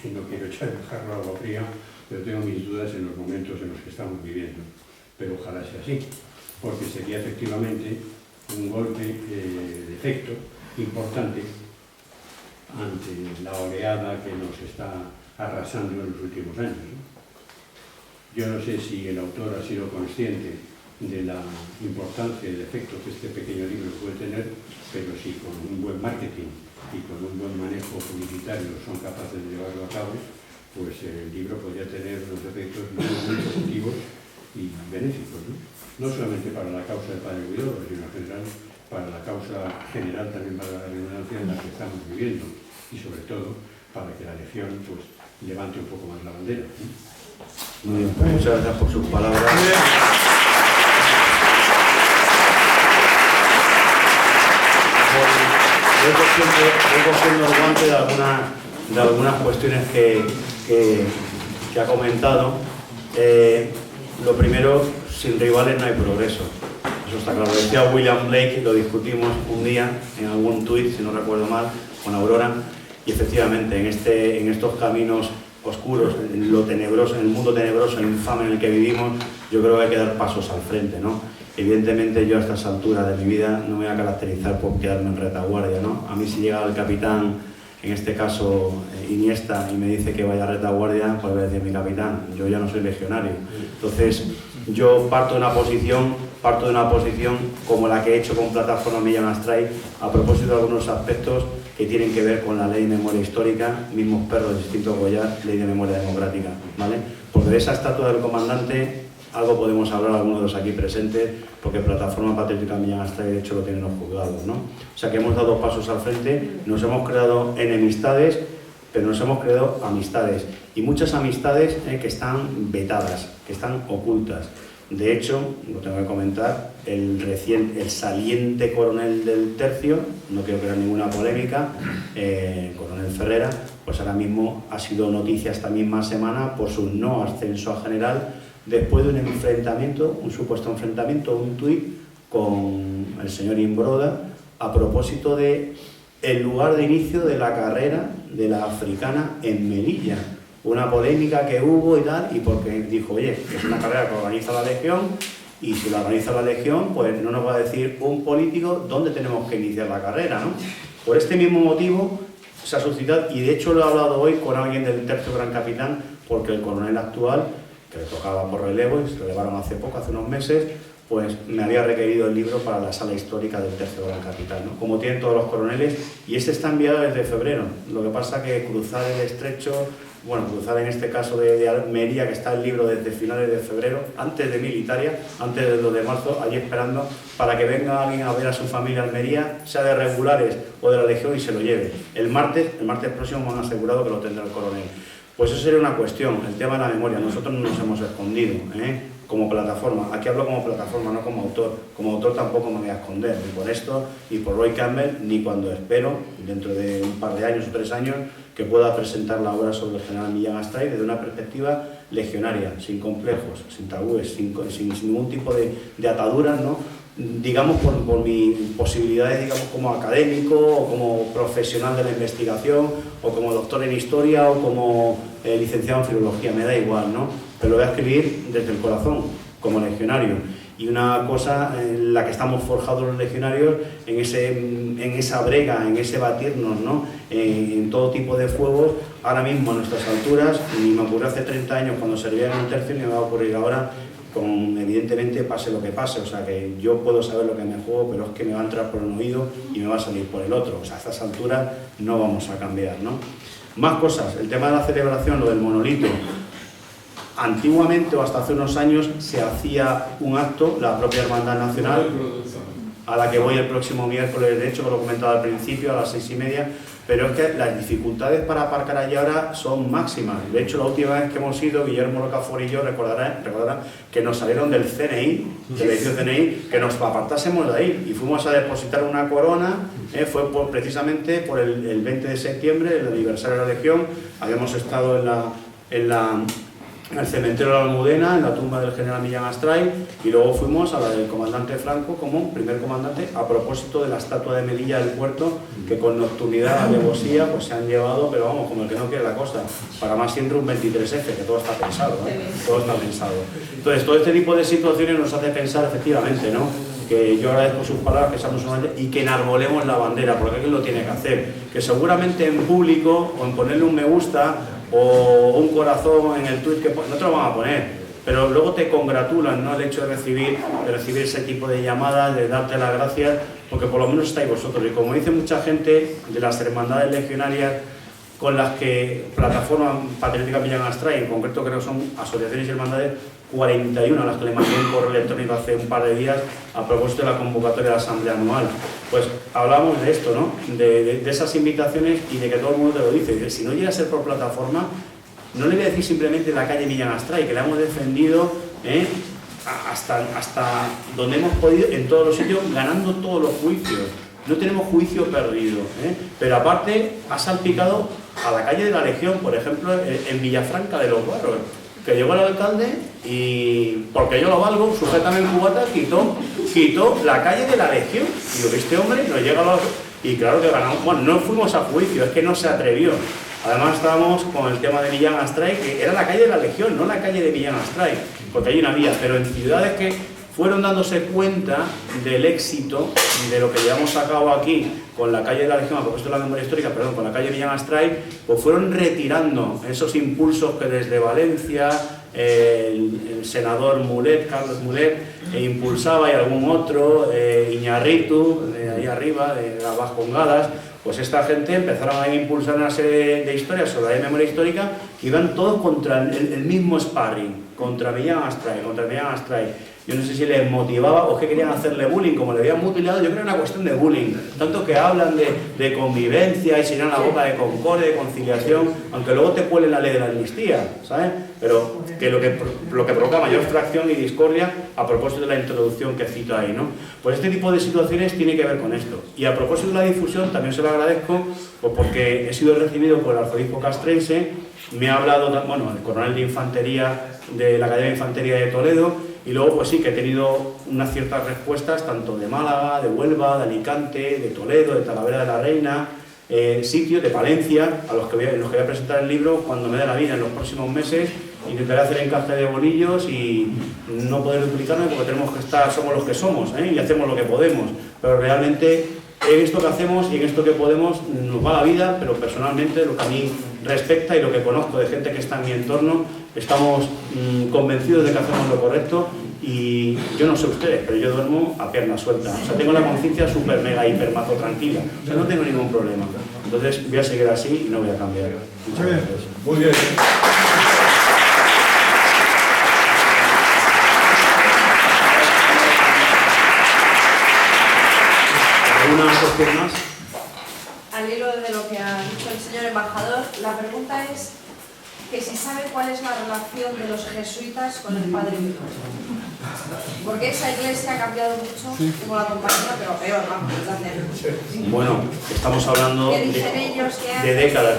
y no quiero echar el jarro a agua fría, pero tengo mis dudas en los momentos en los que estamos viviendo. Pero ojalá sea así, porque sería efectivamente un golpe de efecto importante ante la oleada que nos está arrasando en los últimos años, ¿no? Yo no sé si el autor ha sido consciente de la importancia y el efecto que este pequeño libro puede tener, pero si con un buen marketing y con un buen manejo publicitario son capaces de llevarlo a cabo, pues el libro podría tener unos efectos muy positivos y benéficos, ¿no? No solamente para la causa del Padre Huidobro, sino en general para la causa general, también para la redundancia en la que estamos viviendo, y sobre todo para que la Legión pues levante un poco más la bandera, ¿no? Muy bien, pues muchas gracias por sus palabras. Voy cogiendo el guante de algunas cuestiones que ha comentado. Lo primero, sin rivales no hay progreso. Eso está claro. Decía William Blake, lo discutimos un día en algún tuit, si no recuerdo mal, con Aurora, y efectivamente en estos caminos oscuros, en lo tenebroso, en el mundo tenebroso e infame en el que vivimos, yo creo que hay que dar pasos al frente, ¿no? Evidentemente yo a estas alturas de mi vida no me voy a caracterizar por quedarme en retaguardia, ¿no? A mí si llega el capitán, en este caso Iniesta, y me dice que vaya a retaguardia, pues voy a decir mi capitán, yo ya no soy legionario. Entonces yo parto de una posición como la que he hecho con Plataforma Millán Astray, a propósito de algunos aspectos que tienen que ver con la ley de memoria histórica, mismos perros de distinto collar, ley de memoria democrática, ¿vale? Porque de esa estatua del comandante algo podemos hablar algunos de los aquí presentes, porque Plataforma Patriótica Millán Astray de hecho lo tienen los juzgados, ¿no? O sea que hemos dado pasos al frente, nos hemos creado enemistades, pero nos hemos creado amistades, y muchas amistades que están vetadas, que están ocultas. De hecho, lo tengo que comentar, el saliente coronel del tercio, no quiero crear ninguna polémica, coronel Ferrera, pues ahora mismo ha sido noticia esta misma semana por su no ascenso a general, después de un enfrentamiento, un supuesto enfrentamiento, un tuit con el señor Imbroda, a propósito de el lugar de inicio de la carrera de la africana en Melilla. Una polémica que hubo y tal, y porque dijo, oye, es una carrera que organiza la Legión, y si la organiza la Legión, pues no nos va a decir un político dónde tenemos que iniciar la carrera, ¿no? Por este mismo motivo se ha suscitado, y de hecho lo he hablado hoy con alguien del tercio Gran Capitán, porque el coronel actual, que le tocaba por relevo, y se lo llevaron hace poco, hace unos meses, pues me había requerido el libro para la sala histórica del tercio Gran Capitán, ¿no? Como tienen todos los coroneles, y este está enviado desde febrero. Lo que pasa que cruzar el estrecho, bueno, cruzar en este caso de Almería, que está el libro desde finales de febrero, antes de Militaria, antes del 2 de marzo, allí esperando para que venga alguien a ver a su familia a Almería, sea de regulares o de la Legión, y se lo lleve. El martes próximo me han asegurado que lo tendrá el coronel. Pues eso sería una cuestión, el tema de la memoria. Nosotros no nos hemos escondido, como plataforma. Aquí hablo como plataforma, no como autor. Como autor tampoco me voy a esconder, ni por esto, ni por Roy Campbell, ni cuando espero, dentro de un par de años o 3 años, que pueda presentar la obra sobre el general Millán Astray desde una perspectiva legionaria, sin complejos, sin tabúes, sin ningún tipo de ataduras, ¿no? Digamos por mis posibilidades, digamos, como académico o como profesional de la investigación o como doctor en historia o como licenciado en filología, me da igual, ¿no? Pero lo voy a escribir desde el corazón, como legionario. Y una cosa en la que estamos forjados los legionarios, en esa brega, en ese batirnos, ¿no? En todo tipo de fuegos, ahora mismo a nuestras alturas, ni me ocurrió hace 30 años cuando servía en un tercio, ni me va a ocurrir ahora, evidentemente pase lo que pase. O sea que yo puedo saber lo que me juego, pero es que me va a entrar por un oído y me va a salir por el otro. O sea, a estas alturas no vamos a cambiar, ¿no? Más cosas, el tema de la celebración, lo del monolito. antiguamente o hasta hace unos años se hacía un acto, la propia Hermandad Nacional, a la que voy el próximo miércoles, de hecho, que lo he comentado al principio, a las 6:30, pero es que las dificultades para aparcar allí ahora son máximas. De hecho, la última vez que hemos ido, Guillermo Rocafort y yo recordarán que nos salieron del CNI, del edificio CNI, que nos apartásemos de ahí y fuimos a depositar una corona. Fue precisamente por el 20 de septiembre, el aniversario de la Legión. Habíamos estado en el cementerio de la Almudena, en la tumba del general Millán Astray, y luego fuimos a la del comandante Franco como primer comandante, a propósito de la estatua de Melilla del Puerto, que con nocturnidad, alevosía, pues se han llevado, pero vamos, como el que no quiere la cosa. Para más siempre un 23F, que todo está pensado, todo está pensado. Entonces, todo este tipo de situaciones nos hace pensar efectivamente, ¿no?, que yo agradezco sus palabras, que seamos una y que enarbolemos la bandera, porque alguien lo tiene que hacer, que seguramente en público, o en ponerle un me gusta, o un corazón en el tuit, que no te lo van a poner, pero luego te congratulan, ¿no?, el hecho de recibir ese tipo de llamadas, de darte las gracias, porque por lo menos estáis vosotros. Y como dice mucha gente de las hermandades legionarias con las que Plataforma Patriótica Millán Astray, en concreto creo que son asociaciones y hermandades, 41 a las que le mandé un correo electrónico hace un par de días a propósito de la convocatoria de la Asamblea Anual. Pues hablamos de esto, ¿no?, de esas invitaciones, y de que todo el mundo te lo dice. Dice, si no llega a ser por Plataforma, no le voy a decir simplemente la calle Millán Astray, que la hemos defendido hasta donde hemos podido, en todos los sitios, ganando todos los juicios. No tenemos juicio perdido, pero aparte ha salpicado a la calle de la Legión, por ejemplo, en Villafranca de los Barros, que llegó el alcalde y, porque yo lo valgo, sujetame en cubata, quitó la calle de la Legión. Y digo, este hombre nos llega a los... Y claro que ganamos. Bueno, no fuimos a juicio, es que no se atrevió. Además estábamos con el tema de Millán Astray, que era la calle de la Legión, no la calle de Millán Astray, porque hay una vía, pero en ciudades que fueron dándose cuenta del éxito de lo que llevamos a cabo aquí con la calle de la Legión, a propósito de la memoria histórica, perdón, con la calle Millán Astray, pues fueron retirando esos impulsos que desde Valencia el senador Mulet, Carlos Mulet, impulsaba, y algún otro, Iñárritu, de ahí arriba, de las Vascongadas. Pues esta gente empezaron a impulsar una serie de historias sobre la memoria histórica que iban todos contra el mismo sparring, contra Millán Astray, Yo no sé si les motivaba o que querían hacerle bullying, como le habían mutilado. Yo creo que era una cuestión de bullying. Tanto que hablan de convivencia y se llenan la boca de concordia, de conciliación, aunque luego te cuelen la ley de la amnistía, ¿sabes? Pero que lo que provoca mayor fracción y discordia, a propósito de la introducción que cito ahí, ¿no? Pues este tipo de situaciones tiene que ver con esto. Y a propósito de la difusión, también se lo agradezco, pues porque he sido recibido por el arzobispo castrense. Me ha hablado, bueno, el coronel de infantería de la Academia de Infantería de Toledo. Y luego, pues sí, que he tenido unas ciertas respuestas, tanto de Málaga, de Huelva, de Alicante, de Toledo, de Talavera de la Reina, sitios de Palencia, en los que voy a presentar el libro cuando me dé la vida en los próximos meses. Intentaré hacer encaje de bolillos y no poder duplicarme, porque tenemos que estar, somos los que somos, y hacemos lo que podemos. Pero realmente, en esto que hacemos y en esto que podemos, nos va la vida, pero personalmente, lo que a mí respecta y lo que conozco de gente que está en mi entorno, estamos convencidos de que hacemos lo correcto. Y yo no sé ustedes, pero yo duermo a pierna suelta. O sea, tengo la conciencia súper mega hiper mazo tranquila. O sea, no tengo ningún problema. Entonces voy a seguir así y no voy a cambiar. Muchas gracias. Muy bien. ¿Alguna cuestión más? Al hilo de lo que ha dicho el señor embajador, la pregunta es que si sabe cuál es la relación de los jesuitas con el Padre Pío. Porque esa iglesia ha cambiado mucho, como la compañía, pero peor, vamos, Bueno, estamos hablando ¿qué dicen ellos? de décadas.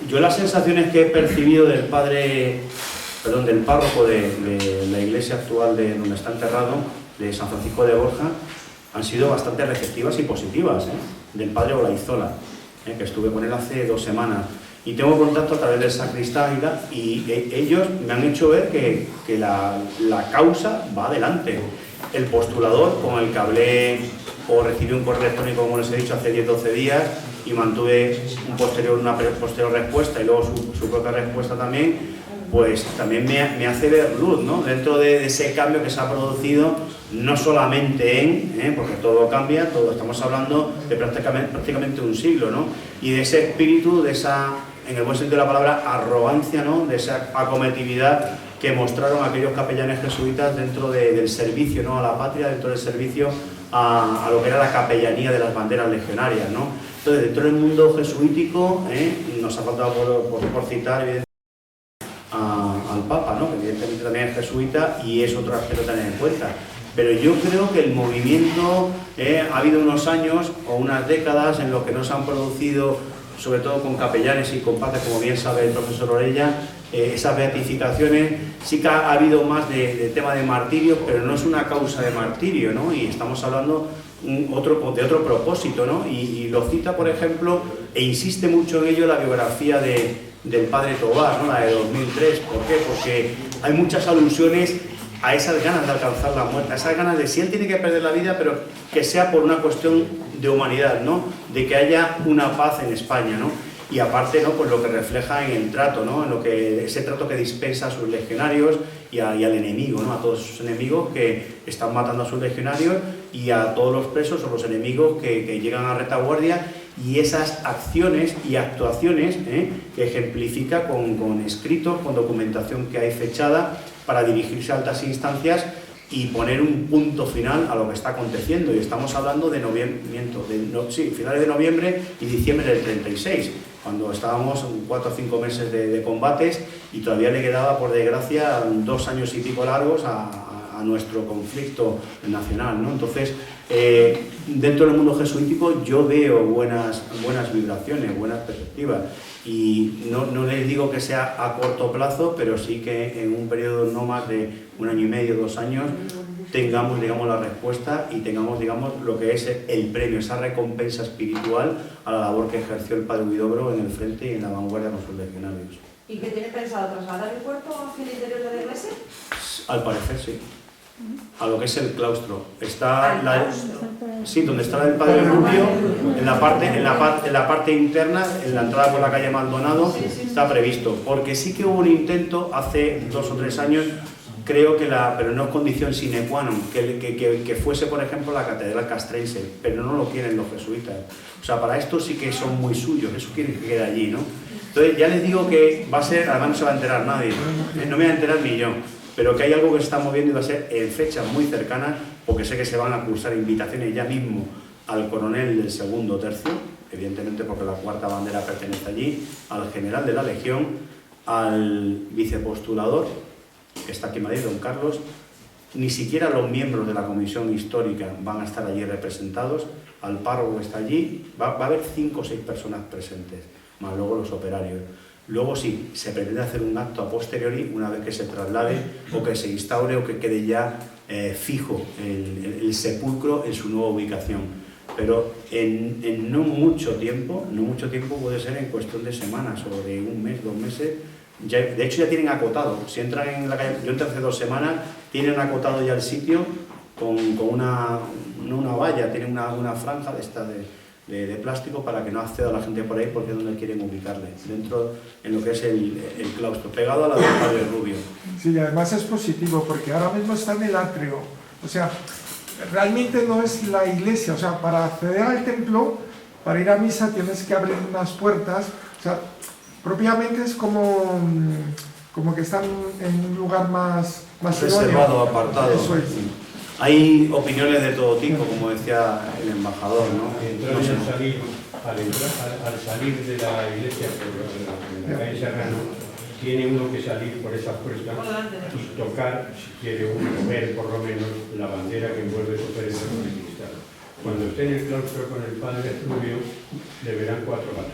Yo las sensaciones que he percibido del párroco de la iglesia actual de donde está enterrado, de San Francisco de Borja, han sido bastante receptivas y positivas, del padre Olaizola, que estuve con él hace 2 semanas. Y tengo contacto a través del sacristán y ellos me han hecho ver que la causa va adelante. El postulador, con el que hablé o recibí un correo electrónico, como les he dicho, hace 10-12 días, y mantuve una posterior respuesta y luego su propia respuesta también, pues también me hace ver luz, ¿no? Dentro de ese cambio que se ha producido, no solamente porque todo cambia, estamos hablando de prácticamente un siglo, ¿no? Y de ese espíritu, de esa en el buen sentido de la palabra, arrogancia, ¿no?, de esa acometividad que mostraron aquellos capellanes jesuitas dentro del servicio, ¿no?, a la patria, dentro del servicio a lo que era la capellanía de las banderas legionarias, ¿no? Entonces, dentro del mundo jesuítico, nos ha faltado por citar, evidentemente, al Papa, ¿no?, que evidentemente también es jesuita y es otro aspecto a tener en cuenta. Pero yo creo que el movimiento, ha habido unos años o unas décadas en los que no se han producido, sobre todo con capellanes y con padres, como bien sabe el profesor Orella, esas beatificaciones. Sí que ha habido más de tema de martirio, pero no es una causa de martirio, ¿no? Y estamos hablando de otro propósito, ¿no? Y lo cita, por ejemplo, e insiste mucho en ello la biografía del padre Tobar, ¿no?, la de 2003. ¿Por qué? Porque hay muchas alusiones a esas ganas de alcanzar la muerte, a esas ganas de si él tiene que perder la vida, pero que sea por una cuestión de humanidad, ¿no?, de que haya una paz en España, ¿no? Y aparte, ¿no?, pues lo que refleja en el trato, ¿no?, en lo que ese trato que dispensa a sus legionarios y al enemigo, ¿no?, a todos sus enemigos que están matando a sus legionarios y a todos los presos o los enemigos que llegan a retaguardia, y esas acciones y actuaciones que ejemplifica con escritos, con documentación que hay fechada para dirigirse a altas instancias y poner un punto final a lo que está aconteciendo. Y estamos hablando de finales de noviembre y diciembre del 36, cuando estábamos en 4 o 5 meses de combates y todavía le quedaba, por desgracia, 2 años y pico largos a nuestro conflicto nacional, ¿no? Entonces, dentro del mundo jesuítico yo veo buenas vibraciones, buenas perspectivas. Y no les digo que sea a corto plazo, pero sí que en un periodo no más de 1 año y medio, 2 años, tengamos, digamos, la respuesta y tengamos, digamos, lo que es el premio, esa recompensa espiritual a la labor que ejerció el padre Huidobro en el frente y en la vanguardia con sus legionarios. ¿Y qué tiene pensado trasladar el cuerpo hacia el interior de la iglesia? Al parecer, sí. A lo que es el claustro. Está sí, donde está el padre Rubio, en la parte interna, en la entrada por la calle Maldonado, está previsto. Porque sí que hubo un intento hace 2 o 3 años, creo que pero no es condición sine qua non, que fuese, por ejemplo, la catedral castrense, pero no lo quieren los jesuitas. O sea, para esto sí que son muy suyos, eso quieren que quede allí, ¿no? Entonces ya les digo que va a ser, además no se va a enterar nadie, no me voy a enterar ni yo, pero que hay algo que se está moviendo y va a ser en fechas muy cercanas, porque sé que se van a cursar invitaciones ya mismo al coronel del 2º tercio, evidentemente porque la 4ª bandera pertenece allí, al general de la Legión, al vicepostulador, que está aquí en Madrid, don Carlos. Ni siquiera los miembros de la comisión histórica van a estar allí representados, al párroco que está allí, va a haber 5 o 6 personas presentes, más luego los operarios. Luego sí, se pretende hacer un acto a posteriori, una vez que se traslade o que se instaure o que quede ya fijo el sepulcro en su nueva ubicación. Pero en no mucho tiempo, puede ser en cuestión de semanas o de 1 mes, 2 meses, ya, de hecho ya tienen acotado. Si entran en la calle, yo entré hace 2 semanas, tienen acotado ya el sitio con una valla, tienen una franja de esta de plástico para que no acceda la gente por ahí, porque es donde quieren ubicarle, dentro en lo que es el claustro, pegado a la del padre Rubio. Sí, y además es positivo porque ahora mismo está en el atrio, o sea, realmente no es la iglesia, o sea, para acceder al templo, para ir a misa tienes que abrir unas puertas, o sea, propiamente es como que están en un lugar más reservado, apartado. Eso es. Hay opiniones de todo tipo, como decía el embajador, ¿no? Al salir de la iglesia por la calle Serrano, tiene uno que salir por esa puerta y tocar, si quiere uno ver por lo menos, la bandera que envuelve su peregrino con el cristal. Cuando esté en el claustro con el padre Rubio, le verán 4 gatos.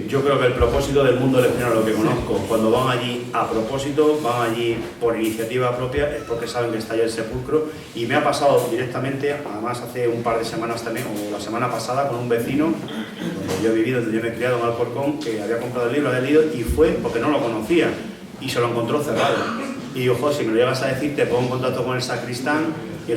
Yo creo que el propósito del mundo legionario, lo que conozco, cuando van allí a propósito, van allí por iniciativa propia, es porque saben que está allá el sepulcro. Y me ha pasado directamente, además hace un par de semanas también, o la semana pasada, con un vecino, donde yo he vivido, donde yo me he criado en Alcorcón, que había comprado el libro, había leído, y fue porque no lo conocía, y se lo encontró cerrado. Y digo, joder, si me lo llegas a decir, te pongo en contacto con el sacristán, y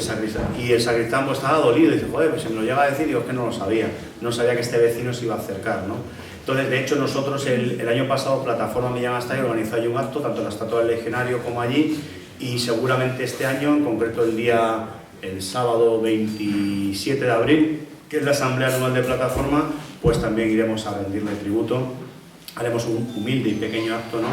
el sacristán pues estaba dolido, y dice, joder, pues si me lo llega a decir, digo, es que no lo sabía, no sabía que este vecino se iba a acercar, ¿no? Entonces, de hecho, nosotros el año pasado, Plataforma Millán Astray organizó allí un acto, tanto en la Estatua del Legionario como allí, y seguramente este año, en concreto el sábado 27 de abril, que es la Asamblea Anual de Plataforma, pues también iremos a rendirle tributo. Haremos un humilde y pequeño acto, ¿no?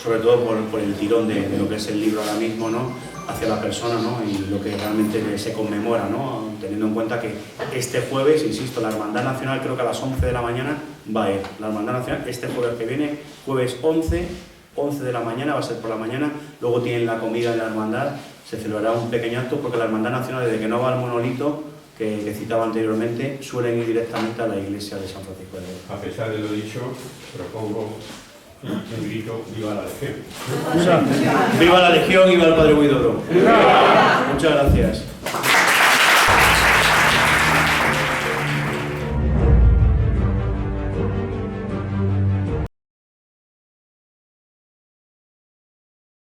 Sobre todo por el tirón de lo que es el libro ahora mismo, ¿no? Hacia la persona, ¿no? Y lo que realmente se conmemora, ¿no? Teniendo en cuenta que este jueves, insisto, la Hermandad Nacional creo que a las 11 de la mañana va a ir. La Hermandad Nacional este jueves que viene, jueves 11 de la mañana, va a ser por la mañana, luego tienen la comida en la Hermandad, se celebrará un pequeño acto porque la Hermandad Nacional, desde que no va al monolito, que citaba anteriormente, suelen ir directamente a la iglesia de San Francisco de Asís. A pesar de lo dicho, propongo un grito: ¡viva la Legión! ¡Viva la Legión y viva el Padre Huidobro! Muchas gracias.